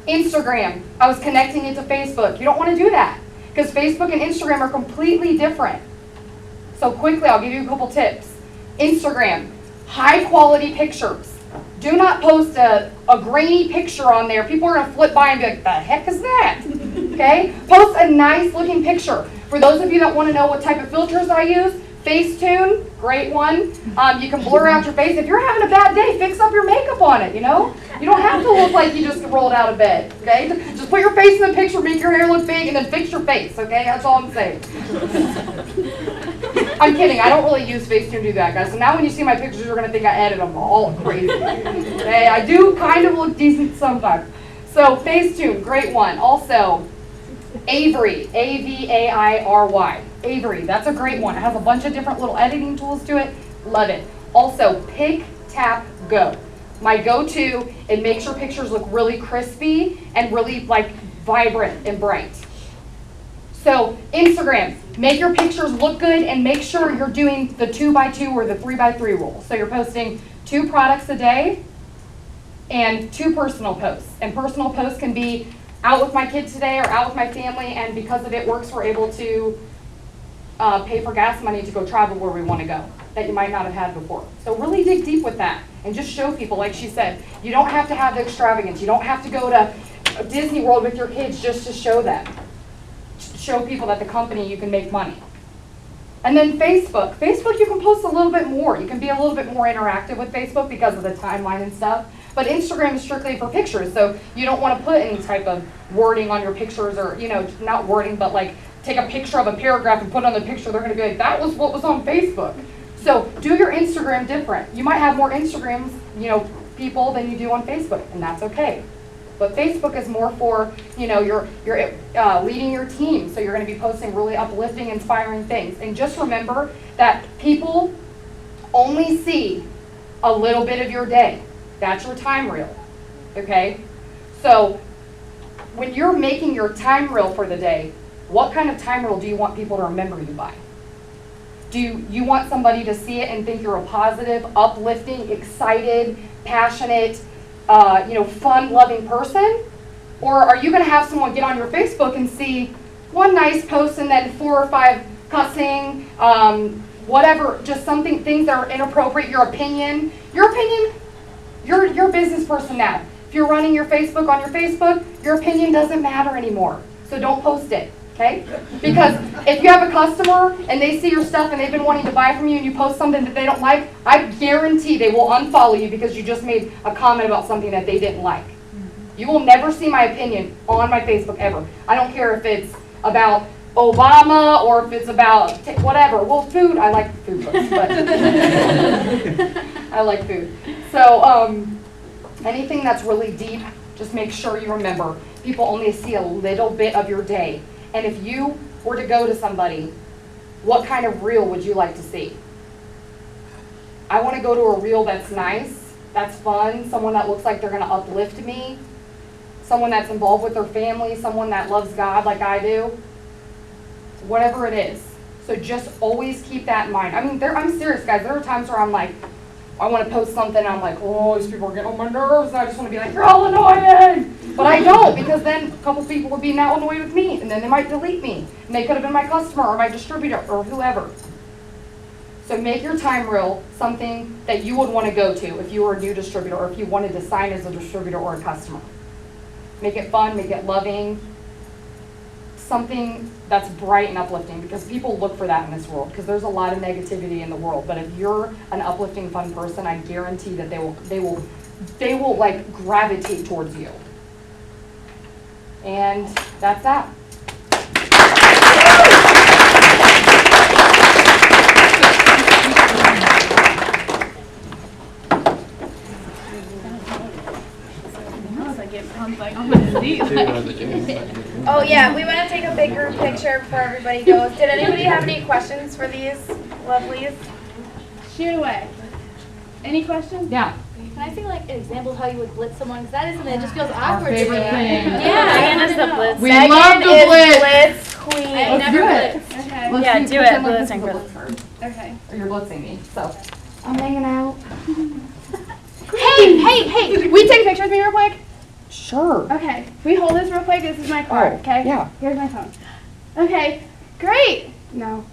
[SPEAKER 4] Instagram, I was connecting it to Facebook. You don't want to do that because Facebook and Instagram are completely different. So quickly, I'll give you a couple tips. Instagram, high quality pictures. Do not post a grainy picture on there. People are going to flip by and be like, the heck is that? Okay? Post a nice looking picture. For those of you that want to know what type of filters I use, Facetune, great one. You can blur out your face. If you're having a bad day, fix up your makeup on it, you know? You don't have to look like you just rolled out of bed, okay? Just put your face in the picture, make your hair look big, and then fix your face, okay? That's all I'm saying. I'm kidding. I don't really use Facetune to do that, guys. So now when you see my pictures, you're going to think I edited them all crazy. Okay? I do kind of look decent sometimes. So Facetune, great one. Also, Avery, A-V-A-I-R-Y. Avery, that's a great one. It has a bunch of different little editing tools to it. Love it. Also, Pick, Tap, Go. My go-to, it makes your pictures look really crispy and really like vibrant and bright. So Instagram, make your pictures look good and make sure you're doing the 2x2 or the 3x3 rule. So you're posting 2 products a day and 2 personal posts. And personal posts can be out with my kids today or out with my family, and because of it works, we're able to pay for gas money to go travel where we want to go that you might not have had before. So really dig deep with that and just show people, like she said, you don't have to have the extravagance. You don't have to go to Disney World with your kids just to show them. Show people that the company, you can make money. And then Facebook. Facebook, you can post a little bit more. You can be a little bit more interactive with Facebook because of the timeline and stuff. But Instagram is strictly for pictures, so you don't want to put any type of wording on your pictures, or, you know, not wording, but like take a picture of a paragraph and put it on the picture. They're going to be like, that was what was on Facebook. So do your Instagram different. You might have more Instagrams, you know, people than you do on Facebook, and that's okay. But Facebook is more for, you know, you're leading your team, so you're going to be posting really uplifting, inspiring things. And just remember that people only see a little bit of your day. That's your time reel, okay? So when you're making your time reel for the day, what kind of time reel do you want people to remember you by? Do you want somebody to see it and think you're a positive, uplifting, excited, passionate, you know, fun-loving person? Or are you going to have someone get on your Facebook and see one nice post and then 4 or 5 cussing, whatever, just something, things that are inappropriate, your opinion, you're a business person now. If you're running your Facebook on your Facebook, your opinion doesn't matter anymore. So don't post it, okay? Because if you have a customer and they see your stuff and they've been wanting to buy from you and you post something that they don't like, I guarantee they will unfollow you because you just made a comment about something that they didn't like. You will never see my opinion on my Facebook ever. I don't care if it's about Obama or if it's about whatever. Well, food, I like food books, but I like food. So anything that's really deep, just make sure you remember, people only see a little bit of your day. And if you were to go to somebody, what kind of reel would you like to see? I want to go to a reel that's nice, that's fun, someone that looks like they're going to uplift me, someone that's involved with their family, someone that loves God like I do, whatever it is. So just always keep that in mind. I mean, I'm serious, guys. There are times where I'm like, I want to post something and I'm like, oh, these people are getting on my nerves, and I just want to be like, you're all annoying. But I don't, because then a couple people would be now annoyed with me, and then they might delete me. And they could have been my customer or my distributor or whoever. So make your time reel something that you would want to go to if you were a new distributor or if you wanted to sign as a distributor or a customer. Make it fun, make it loving, something that's bright and uplifting, because people look for that in this world, because there's a lot of negativity in the world. But if you're an uplifting, fun person, I guarantee that they will like gravitate towards you. And that's that.
[SPEAKER 3] Oh yeah, we want to take a big group picture before everybody goes. Did anybody have any questions for these lovelies?
[SPEAKER 5] Shoot away. Any questions?
[SPEAKER 4] Yeah.
[SPEAKER 6] Can I see like an example of how you would blitz someone? Because that is something that just feels
[SPEAKER 4] Our
[SPEAKER 6] awkward to
[SPEAKER 4] favorite
[SPEAKER 6] me.
[SPEAKER 4] thing.
[SPEAKER 2] Yeah, Megan is the blitz.
[SPEAKER 4] We
[SPEAKER 3] Megan
[SPEAKER 4] love to
[SPEAKER 3] is
[SPEAKER 4] blitz.
[SPEAKER 3] Blitz queen.
[SPEAKER 6] I've
[SPEAKER 4] Let's
[SPEAKER 6] never
[SPEAKER 4] do it.
[SPEAKER 6] blitzed.
[SPEAKER 5] Okay.
[SPEAKER 4] Let's
[SPEAKER 2] Yeah,
[SPEAKER 4] see,
[SPEAKER 2] do
[SPEAKER 4] pretend
[SPEAKER 2] it.
[SPEAKER 4] like this
[SPEAKER 2] Blitzing
[SPEAKER 4] is a
[SPEAKER 2] for-
[SPEAKER 4] blitzer.
[SPEAKER 5] Okay.
[SPEAKER 4] Or you're blitzing me. So I'm hanging out.
[SPEAKER 5] Hey, will you take a picture with me real quick?
[SPEAKER 4] Sure.
[SPEAKER 5] Okay. We hold this real quick. This is my card,
[SPEAKER 4] Oh,
[SPEAKER 5] okay?
[SPEAKER 4] yeah.
[SPEAKER 5] Here's my phone. Okay, great. No.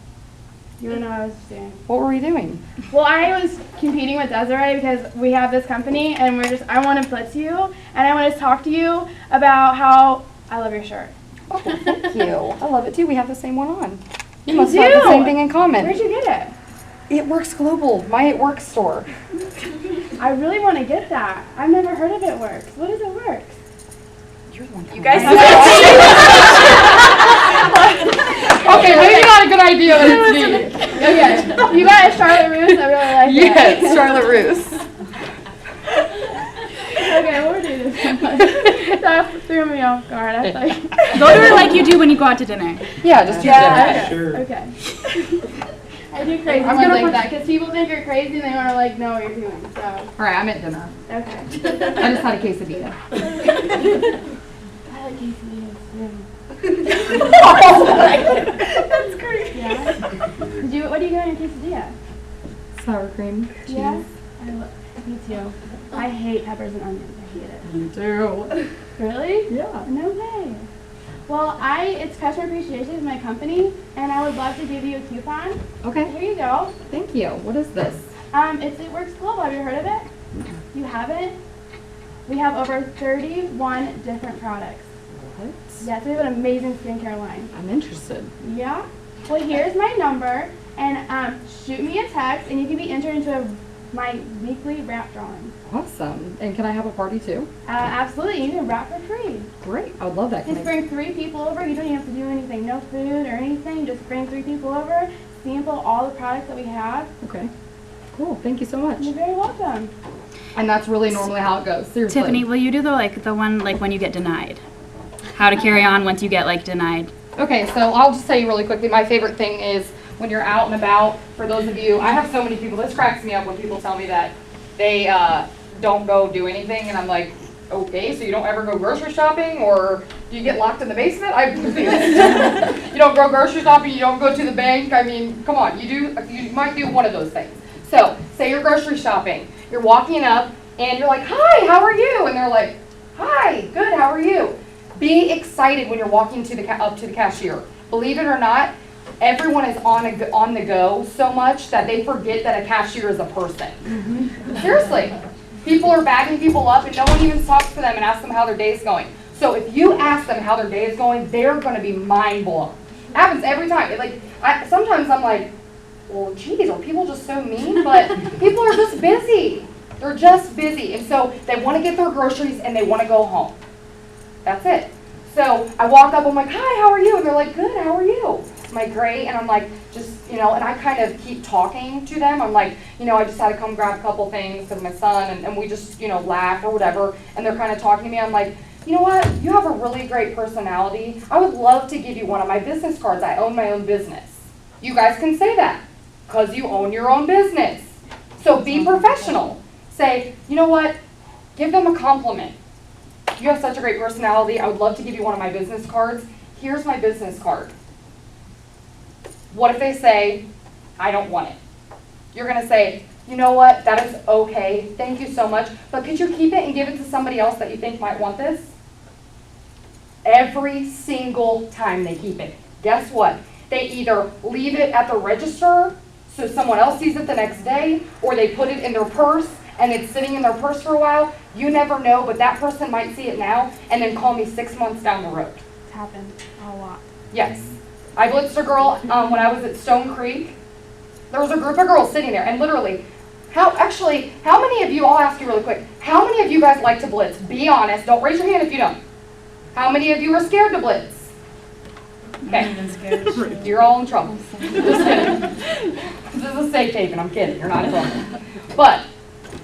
[SPEAKER 5] You don't know what I was doing.
[SPEAKER 4] What were we doing?
[SPEAKER 5] Well, I was competing with Desiree because we have this company and I want to blitz you and I want to talk to you about how I love your shirt.
[SPEAKER 4] Oh, thank you. I love it too. We have the same one on. You
[SPEAKER 5] You
[SPEAKER 4] must have the
[SPEAKER 5] do.
[SPEAKER 4] same thing in common.
[SPEAKER 5] Where'd you get
[SPEAKER 4] It Works Global, my It Works store.
[SPEAKER 5] it? I really want to get that. I've never heard of It Works. What is It Works?
[SPEAKER 4] You're the one.
[SPEAKER 3] You guys
[SPEAKER 4] Okay, maybe not a good idea, but it's me.
[SPEAKER 5] Okay. You got a Charlotte Russe? I really like
[SPEAKER 4] Yes,
[SPEAKER 5] that.
[SPEAKER 4] Charlotte Russe.
[SPEAKER 5] Okay, we'll do this. That threw me off guard. I was like,
[SPEAKER 2] Go do it like you do when you go out to dinner.
[SPEAKER 4] Yeah, just do
[SPEAKER 5] yeah,
[SPEAKER 4] that.
[SPEAKER 5] okay. I do crazy.
[SPEAKER 4] I'm
[SPEAKER 5] I'm
[SPEAKER 4] gonna
[SPEAKER 5] gonna
[SPEAKER 4] put-
[SPEAKER 5] that because people think you're crazy and they want to like know what you're doing. So
[SPEAKER 4] All right, I'm at dinner.
[SPEAKER 5] okay.
[SPEAKER 4] I just had a quesadilla.
[SPEAKER 5] I like quesadillas too.
[SPEAKER 3] That's great.
[SPEAKER 5] Yeah. What do you got in your quesadilla?
[SPEAKER 4] Sour cream.
[SPEAKER 5] Yeah. Me too. I hate peppers and onions. I hate it.
[SPEAKER 4] You too.
[SPEAKER 5] Really?
[SPEAKER 4] Yeah.
[SPEAKER 5] No way. Well, it's customer appreciation is my company, and I would love to give you a coupon.
[SPEAKER 4] Okay,
[SPEAKER 5] Here you go.
[SPEAKER 4] thank you. What is this?
[SPEAKER 5] It Works Global. Have you heard of it? You haven't? We have over 31 different products.
[SPEAKER 4] What?
[SPEAKER 5] Yes, we have an amazing skincare line.
[SPEAKER 4] I'm interested.
[SPEAKER 5] Yeah. Well, here's my number, and shoot me a text, and you can be entered into my weekly wrap drawing.
[SPEAKER 4] Awesome. And can I have a party too?
[SPEAKER 5] Absolutely, you can wrap for free.
[SPEAKER 4] Great. I would love that.
[SPEAKER 5] Just bring 3 people over. You don't even have to do anything. No food or anything. Just bring 3 people over. Sample all the products that we have.
[SPEAKER 4] Okay. Cool. Thank you so much.
[SPEAKER 5] You're very welcome.
[SPEAKER 4] And that's really normally how it goes. Seriously.
[SPEAKER 2] Tiffany, will you do the one like when you get denied? How to carry on once you get like denied?
[SPEAKER 4] Okay, so I'll just tell you really quickly, my favorite thing is when you're out and about, for those of you, I have so many people, this cracks me up when people tell me that they don't go do anything, and I'm like, okay, so you don't ever go grocery shopping, or do you get locked in the basement? You don't go grocery shopping, you don't go to the bank, I mean, come on, you might do one of those things. So, say you're grocery shopping, you're walking up, and you're like, hi, how are you? And they're like, hi, good, how are you? Be excited when you're walking up to the cashier. Believe it or not, everyone is on the go so much that they forget that a cashier is a person. Seriously. People are bagging people up and no one even talks to them and asks them how their day is going. So if you ask them how their day is going, they're going to be mind blown. It happens every time. Sometimes I'm like, well, geez, are people just so mean? But people are just busy. They're just busy. And so they want to get their groceries and they want to go home. That's it. So I walk up, I'm like, hi, how are you? And they're like, good, how are you? I'm like, great. And I'm like, and I kind of keep talking to them. I'm like, I just had to come grab a couple things because my son, and we just, laugh or whatever. And they're kind of talking to me. I'm like, you know what? You have a really great personality. I would love to give you one of my business cards. I own my own business. You guys can say that because you own your own business. So be professional. Say, you know what? Give them a compliment. You have such a great personality. I would love to give you one of my business cards. Here's my business card. What if they say, I don't want it? You're going to say, you know what? That is okay. Thank you so much. But could you keep it and give it to somebody else that you think might want this? Every single time they keep it. Guess what? They either leave it at the register so someone else sees it the next day, or they put it in their purse and it's sitting in their purse for a while. You never know, but that person might see it now and then call me 6 months down the road.
[SPEAKER 5] It's happened a lot.
[SPEAKER 4] Yes. I blitzed a girl when I was at Stone Creek. There was a group of girls sitting there, and literally, how many of you, I'll ask you really quick, how many of you guys like to blitz? Be honest. Don't raise your hand if you don't. How many of you are scared to blitz? Okay. You're all in trouble. Just kidding. This is a safe haven, I'm kidding, you're not in trouble. But,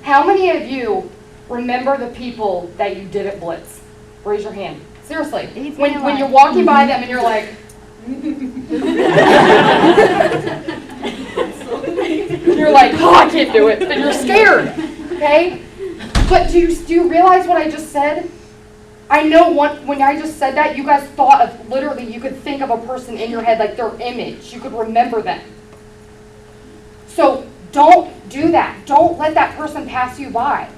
[SPEAKER 4] how many of you remember the people that you didn't blitz? Raise your hand. Seriously. When you're walking by them and you're like, you're like, oh, I can't do it, and you're scared, okay? But do you realize what I just said? I know when I just said that, you guys thought of, literally, you could think of a person in your head, like their image. You could remember them. So don't do that. Don't let that person pass you by.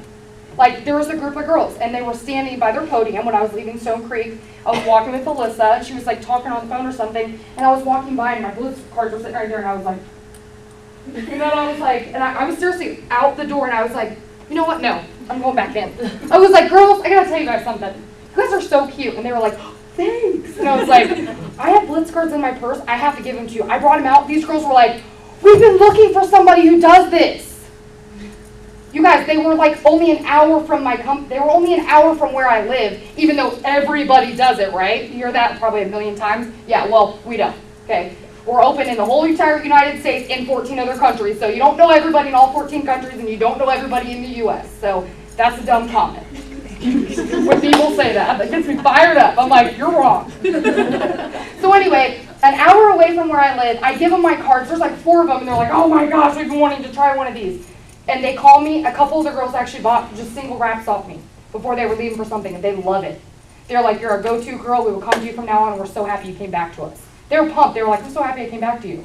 [SPEAKER 4] Like, there was a group of girls, and they were standing by their podium when I was leaving Stone Creek. I was walking with Alyssa, and she was, like, talking on the phone or something, and I was walking by, and my blitz cards were sitting right there, and I was like, you know, I was like, and I was seriously out the door, and I was like, you know what, no, I'm going back in. I was like, girls, I gotta tell you guys something. You guys are so cute, and they were like, oh, thanks. And I was like, I have blitz cards in my purse, I have to give them to you. I brought them out, these girls were like, we've been looking for somebody who does this. You guys, they were like only an hour from they were only an hour from where I live, even though everybody does it, right? You hear that probably a million times. Yeah, well, we don't, okay? We're open in the whole entire United States in 14 other countries, so you don't know everybody in all 14 countries, and you don't know everybody in the U.S., so that's a dumb comment. When people say that gets me fired up. I'm like, you're wrong. So anyway, an hour away from where I live, I give them my cards. There's like 4 of them, and they're like, oh my gosh, we've been wanting to try one of these. And they call me, a couple of the girls actually bought just single wraps off me before they were leaving for something, and they love it. They're like, you're a go-to girl, we will come to you from now on, and we're so happy you came back to us. They were pumped, they were like, I'm so happy I came back to you.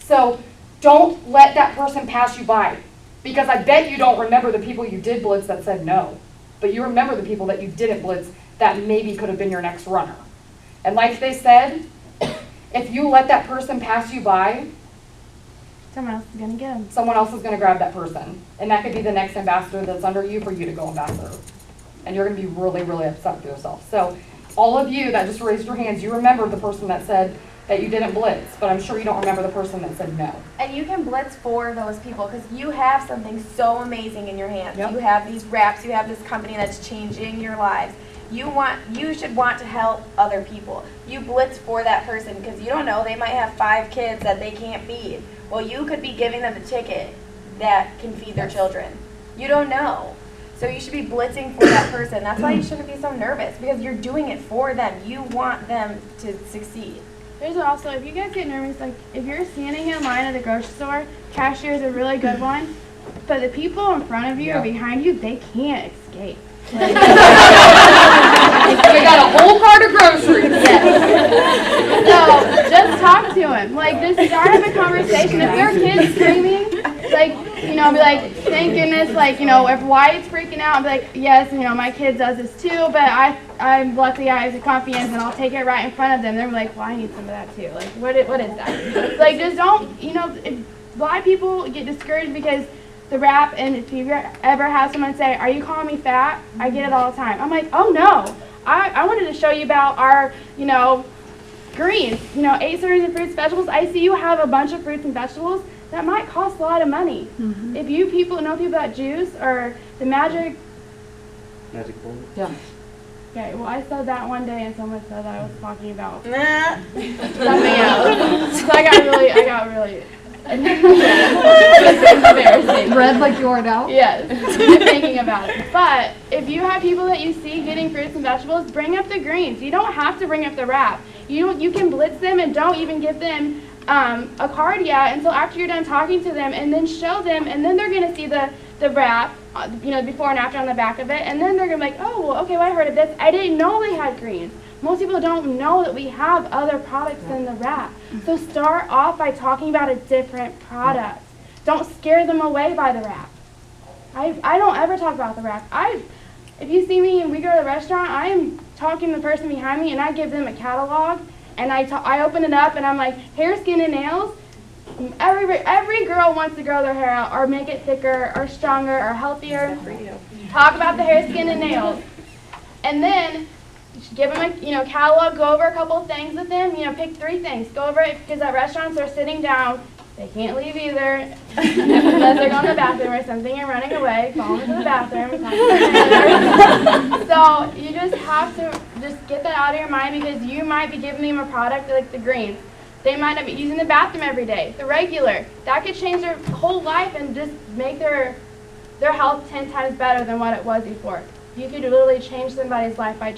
[SPEAKER 4] So, don't let that person pass you by, because I bet you don't remember the people you did blitz that said no, but you remember the people that you didn't blitz that maybe could have been your next runner. And like they said, if you let that person pass you by,
[SPEAKER 5] Someone else is gonna get them.
[SPEAKER 4] someone else is going to grab that person. And that could be the next ambassador that's under you for you to go ambassador. And you're going to be really, really upset with yourself. So all of you that just raised your hands, you remember the person that said that you didn't blitz, but I'm sure you don't remember the person that said no.
[SPEAKER 3] And you can blitz for those people because you have something so amazing in your hands.
[SPEAKER 4] Yep.
[SPEAKER 3] You have these wraps, you have this company that's changing your lives. You should want to help other people. You blitz for that person because you don't know, they might have 5 kids that they can't feed. Well, you could be giving them a ticket that can feed their children. You don't know. So you should be blitzing for that person. That's why you shouldn't be so nervous, because you're doing it for them. You want them to succeed.
[SPEAKER 5] There's also, if you guys get nervous, like if you're standing in line at the grocery store, cashier is a really good one, but the people in front of you or behind you, they can't escape.
[SPEAKER 4] They got a whole cart of groceries.
[SPEAKER 5] So just talk to them. Like, just start up a conversation. If their kid's screaming, like, you know, be like, thank goodness, like, you know, if Wyatt's freaking out, be like, yes, you know, my kid does this too, but I'm lucky I have the confidence and I'll take it right in front of them. They're like, well, I need some of that too. Like, what is that? Like, just don't, you know, a lot of people get discouraged because the rap, and if you ever have someone say, are you calling me fat? I get it all the time. I'm like, oh no, I wanted to show you about our, you know, greens, you know, 8 servings of fruits and vegetables. I see you have a bunch of fruits and vegetables that might cost a lot of money. Mm-hmm. If you know people about juice or the magic
[SPEAKER 7] bullet?
[SPEAKER 4] Yeah.
[SPEAKER 5] Okay, well, I said that one day and someone said that I was talking about something
[SPEAKER 3] Nah.
[SPEAKER 5] else. So I got really embarrassing.
[SPEAKER 4] Red like you are now?
[SPEAKER 5] Yes, I'm thinking about it. But if you have people that you see getting fruits and vegetables, bring up the greens. You don't have to bring up the wrap. You can blitz them and don't even give them a card yet until after you're done talking to them, and then show them, and then they're going to see the wrap, you know, before and after on the back of it, and then they're going to be like, oh, well, okay, well, I heard of this. I didn't know they had greens. Most people don't know that we have other products than the wrap. So start off by talking about a different product. Don't scare them away by the wrap. I don't ever talk about the wrap. If you see me and we go to the restaurant, I am talking to the person behind me and I give them a catalog and I open it up and I'm like, hair, skin, and nails. Every girl wants to grow their hair out or make it thicker or stronger or healthier. Talk about the hair, skin, and nails. And then give them a catalog, go over a couple of things with them, pick 3 things. Go over it because at restaurants they're sitting down. They can't leave either unless they're going to the bathroom or something and running away, falling into the bathroom. So you just have to just get that out of your mind because you might be giving them a product like the greens. They might not be using the bathroom every day, the regular. That could change their whole life and just make their health 10 times better than what it was before. You could literally change somebody's life by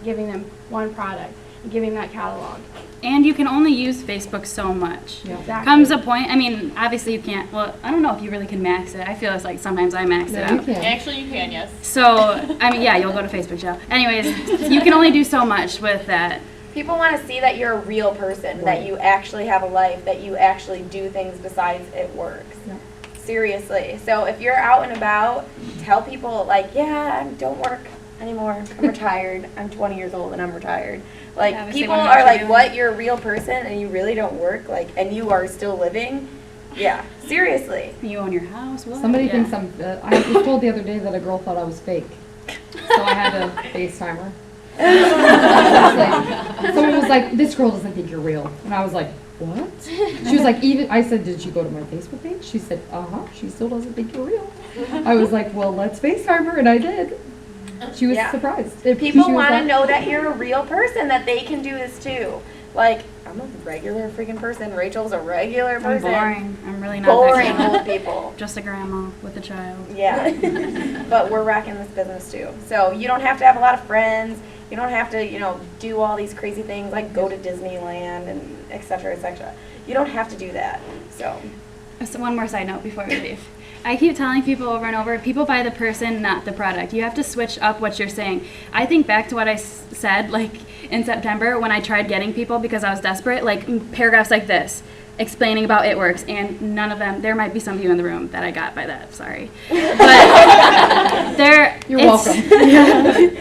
[SPEAKER 5] giving them one product and giving that catalog.
[SPEAKER 2] And you can only use Facebook so much.
[SPEAKER 5] Exactly.
[SPEAKER 2] Comes a point, I mean, obviously you can't, well, I don't know if you really can max it. I feel it's like sometimes I max it out.
[SPEAKER 8] Actually, you can, yes.
[SPEAKER 2] So, I mean, yeah, you'll go to Facebook jail. Anyways, you can only do so much with that.
[SPEAKER 3] People want to see that you're a real person, that you actually have a life, that you actually do things besides it works.
[SPEAKER 4] Yeah.
[SPEAKER 3] Seriously. So if you're out and about, tell people like, yeah, I don't work anymore. I'm retired. I'm 20 years old and I'm retired. Like,
[SPEAKER 2] Obviously
[SPEAKER 3] people
[SPEAKER 2] wanna know
[SPEAKER 3] are
[SPEAKER 2] what you're
[SPEAKER 3] like,
[SPEAKER 2] doing.
[SPEAKER 3] what, you're a real person and you really don't work, like, and you are still living? Yeah, seriously.
[SPEAKER 2] You own your house, what?
[SPEAKER 4] Somebody
[SPEAKER 2] Yeah.
[SPEAKER 4] thinks I'm, I was told the other day that a girl thought I was fake. So I had to FaceTime her. Someone was like, this girl doesn't think you're real. And I was like, what? She was like, even, I said, did you go to my Facebook page? She said, she still doesn't think you're real. I was like, well, let's FaceTime her, and I did. She was
[SPEAKER 3] Yeah.
[SPEAKER 4] surprised.
[SPEAKER 3] People
[SPEAKER 4] She was
[SPEAKER 3] want to
[SPEAKER 4] like-
[SPEAKER 3] know that you're a real person, that they can do this too. Like, I'm a regular freaking person. Rachel's a regular
[SPEAKER 2] I'm
[SPEAKER 3] person.
[SPEAKER 2] boring. I'm really not
[SPEAKER 3] Boring
[SPEAKER 2] that kind
[SPEAKER 3] old
[SPEAKER 2] of-
[SPEAKER 3] people.
[SPEAKER 2] Just a grandma with a child.
[SPEAKER 3] Yeah. But we're rocking this business too. So you don't have to have a lot of friends. You don't have to, do all these crazy things like go to Disneyland and et cetera, et cetera. You don't have to do that. So,
[SPEAKER 2] So one more side note before we leave. I keep telling people over and over, people buy the person, not the product. You have to switch up what you're saying. I think back to what I said, like, in September when I tried getting people because I was desperate, like, paragraphs like this, explaining about It Works, and none of them, there might be some of you in the room that I got by that, sorry. But
[SPEAKER 4] You're welcome.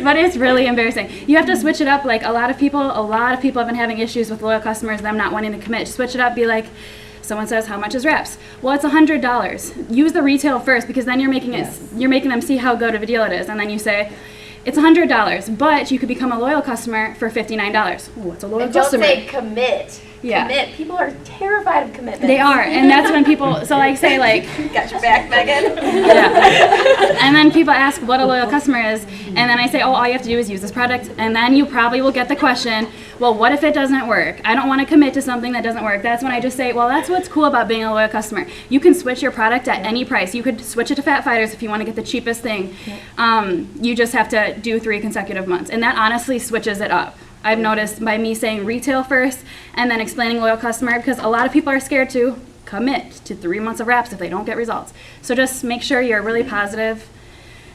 [SPEAKER 2] but it's really embarrassing. You have to switch it up. Like, a lot of people have been having issues with loyal customers, them not wanting to commit. Switch it up, be like, someone says, how much is wraps? Well, it's $100. Use the retail first because then you're making them see how good of a deal it is. And then you say, it's $100, but you could become a loyal customer for $59. What's a loyal
[SPEAKER 3] and don't
[SPEAKER 2] customer?
[SPEAKER 3] say commit.
[SPEAKER 2] Yeah.
[SPEAKER 3] Commit. People are terrified of commitment.
[SPEAKER 2] They are, and that's when people, so like say like,
[SPEAKER 3] Got your back, Megan.
[SPEAKER 2] yeah. And then people ask what a loyal customer is, and then I say, oh, all you have to do is use this product, and then you probably will get the question, well, what if it doesn't work? I don't want to commit to something that doesn't work. That's when I just say, well, that's what's cool about being a loyal customer. You can switch your product at any price. You could switch it to Fat Fighters if you want to get the cheapest thing. You just have to do 3 consecutive months, and that honestly switches it up. I've noticed by me saying retail first and then explaining loyal customer, because a lot of people are scared to commit to 3 months of wraps if they don't get results. So just make sure you're really positive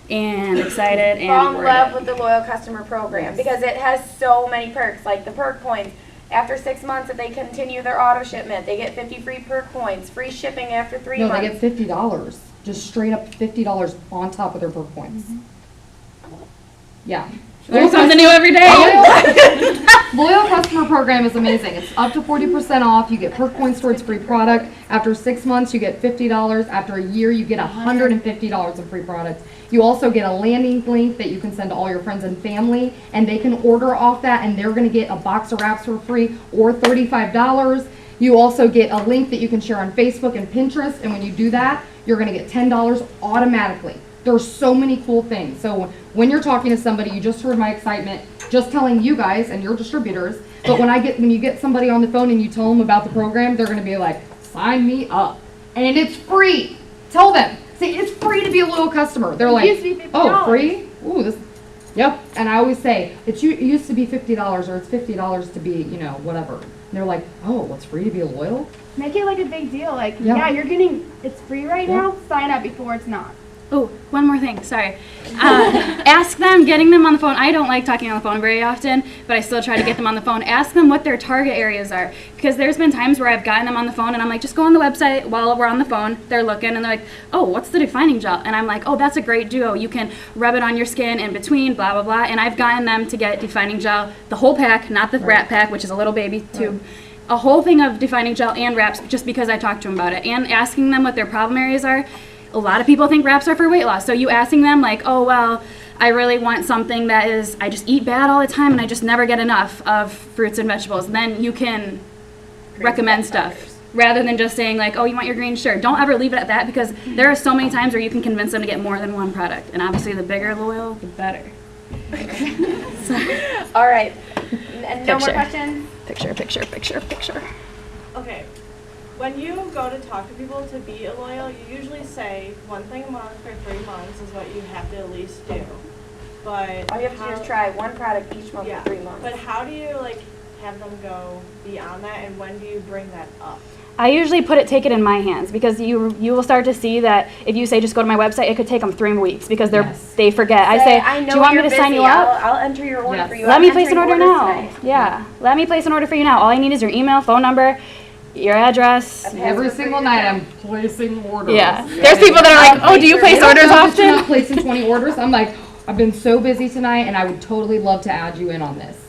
[SPEAKER 2] and excited and
[SPEAKER 3] Fall in
[SPEAKER 2] word
[SPEAKER 3] love
[SPEAKER 2] it.
[SPEAKER 3] with the loyal customer program because it has so many perks, like the perk points. After 6 months, if they continue their auto shipment, they get 50 free perk points, free shipping after 3
[SPEAKER 4] No,
[SPEAKER 3] months.
[SPEAKER 4] they get $50. Just straight up $50 on top of their perk points. Yeah.
[SPEAKER 2] Learn something new every day.
[SPEAKER 4] Loyal customer program is amazing. It's up to 40% off. You get perk points towards free product. After 6 months, you get $50. After a year, you get $150 in free products. You also get a landing link that you can send to all your friends and family, and they can order off that, and they're going to get a box of wraps for free or $35. You also get a link that you can share on Facebook and Pinterest, and when you do that, you're going to get $10 automatically. There's so many cool things. So when you're talking to somebody, you just heard my excitement, just telling you guys and your distributors. But when you get somebody on the phone and you tell them about the program, they're going to be like, sign me up. And it's free. Tell them. See, it's free to be a loyal customer. They're
[SPEAKER 5] It used to
[SPEAKER 4] like,
[SPEAKER 5] be $50.
[SPEAKER 4] oh, free? Ooh, this. Yep. And I always say, it used to be $50 or it's $50 to be, whatever. And they're like, oh, it's free to be loyal?
[SPEAKER 5] Make it like a big deal. Like,
[SPEAKER 4] Yeah.
[SPEAKER 5] it's free right
[SPEAKER 4] Yeah.
[SPEAKER 5] now. Sign up before it's not.
[SPEAKER 2] Oh, one more thing, sorry. Ask them, getting them on the phone. I don't like talking on the phone very often, but I still try to get them on the phone. Ask them what their target areas are. Because there's been times where I've gotten them on the phone and I'm like, just go on the website while we're on the phone. They're looking and they're like, oh, what's the defining gel? And I'm like, oh, that's a great duo. You can rub it on your skin in between, blah, blah, blah. And I've gotten them to get defining gel, the whole pack, not the wrap pack, which is a little baby tube. A whole thing of defining gel and wraps just because I talked to them about it. And asking them what their problem areas are. A lot of people think wraps are for weight loss. So you asking them like, oh, well, I really want something that is, I just eat bad all the time and I just never get enough of fruits and vegetables. Then you can recommend stuff rather than just saying like, oh, you want your green shirt. Don't ever leave it at that because there are so many times where you can convince them to get more than one product. And obviously the bigger loyal, the better.
[SPEAKER 3] All right. No more
[SPEAKER 2] Picture.
[SPEAKER 3] questions?
[SPEAKER 2] Picture.
[SPEAKER 8] Okay, when you go to talk to people to be a loyal, you usually say one thing a month for 3 months is what you have to at least do. But
[SPEAKER 3] All you have to do is try one product each month
[SPEAKER 8] yeah,
[SPEAKER 3] for 3 months.
[SPEAKER 8] but how do you like have them go beyond that, and when do you bring that up?
[SPEAKER 2] I usually take it in my hands because you will start to see that if you say just go to my website, it could take them 3 weeks because they forget. I say,
[SPEAKER 3] I know
[SPEAKER 2] do you want me
[SPEAKER 3] you're
[SPEAKER 2] to sign you
[SPEAKER 3] busy.
[SPEAKER 2] up?
[SPEAKER 3] I'll enter your order
[SPEAKER 4] Yes.
[SPEAKER 3] for you.
[SPEAKER 2] Let
[SPEAKER 3] I'm
[SPEAKER 2] me place an
[SPEAKER 3] entering
[SPEAKER 2] order
[SPEAKER 3] orders
[SPEAKER 2] now.
[SPEAKER 3] tonight.
[SPEAKER 2] Yeah, let me place an order for you now. All I need is your email, phone number, your address.
[SPEAKER 4] Every single night I'm placing orders.
[SPEAKER 2] Yeah. There's people that are like, oh, do you place orders
[SPEAKER 4] I'm not
[SPEAKER 2] often?
[SPEAKER 4] placing 20 orders. I'm like, I've been so busy tonight and I would totally love to add you in on this.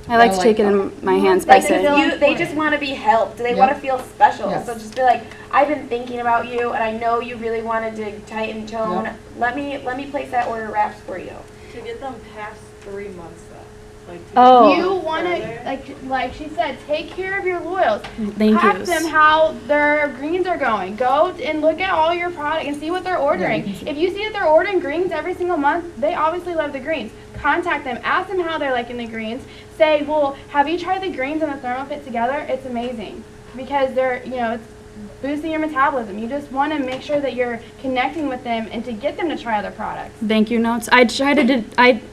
[SPEAKER 2] I like to
[SPEAKER 4] like
[SPEAKER 2] take it in my hands by
[SPEAKER 3] Like,
[SPEAKER 2] saying,
[SPEAKER 3] they just want to be helped. They want to feel special.
[SPEAKER 4] Yes.
[SPEAKER 3] So just be like, I've been thinking about you, and I know you really wanted to tighten tone.
[SPEAKER 4] Yep.
[SPEAKER 3] Let me place that order wraps for you.
[SPEAKER 8] To get them past 3 months though, like.
[SPEAKER 2] Oh.
[SPEAKER 5] You want to,
[SPEAKER 8] further?
[SPEAKER 5] like she said, take care of your loyals.
[SPEAKER 2] thank
[SPEAKER 5] Ask
[SPEAKER 2] you.
[SPEAKER 5] them how their greens are going. Go and look at all your product and see what they're ordering. If you see that they're ordering greens every single month, they obviously love the greens. Contact them, ask them how they're liking the greens. Say, well, have you tried the greens and the ThermoFit together? It's amazing because they're, it's boosting your metabolism. You just want to make sure that you're connecting with them and to get them to try other products.
[SPEAKER 2] Thank you notes. I try to do,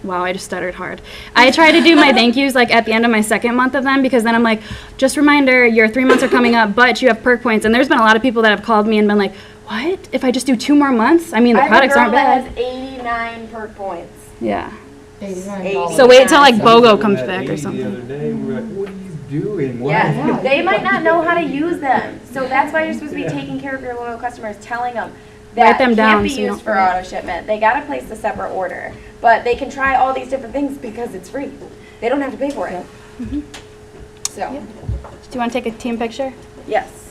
[SPEAKER 2] wow, I just stuttered hard. I try to do my thank yous like at the end of my 2nd month of them because then I'm like, just reminder, your 3 months are coming up, but you have perk points. And there's been a lot of people that have called me and been like, what? If I just do 2 more months? I mean, the products aren't
[SPEAKER 3] I have
[SPEAKER 2] bad.
[SPEAKER 3] a girl that has 89 perk points.
[SPEAKER 2] Yeah.
[SPEAKER 4] $89.
[SPEAKER 2] So wait till like BOGO comes
[SPEAKER 7] That
[SPEAKER 2] back or
[SPEAKER 7] 80
[SPEAKER 2] something.
[SPEAKER 7] The other day, we were like, what are you doing? Why?
[SPEAKER 3] Yes, they might not know how to use them. So that's why you're supposed to be taking care of your loyal customers, telling them that
[SPEAKER 2] Write them down
[SPEAKER 3] can't be
[SPEAKER 2] so you
[SPEAKER 3] used
[SPEAKER 2] don't
[SPEAKER 3] for auto shipment. They gotta place a separate order, but they can try all these different things because it's free. They don't have to pay for it. So,
[SPEAKER 2] Do you want to take a team picture?
[SPEAKER 3] yes.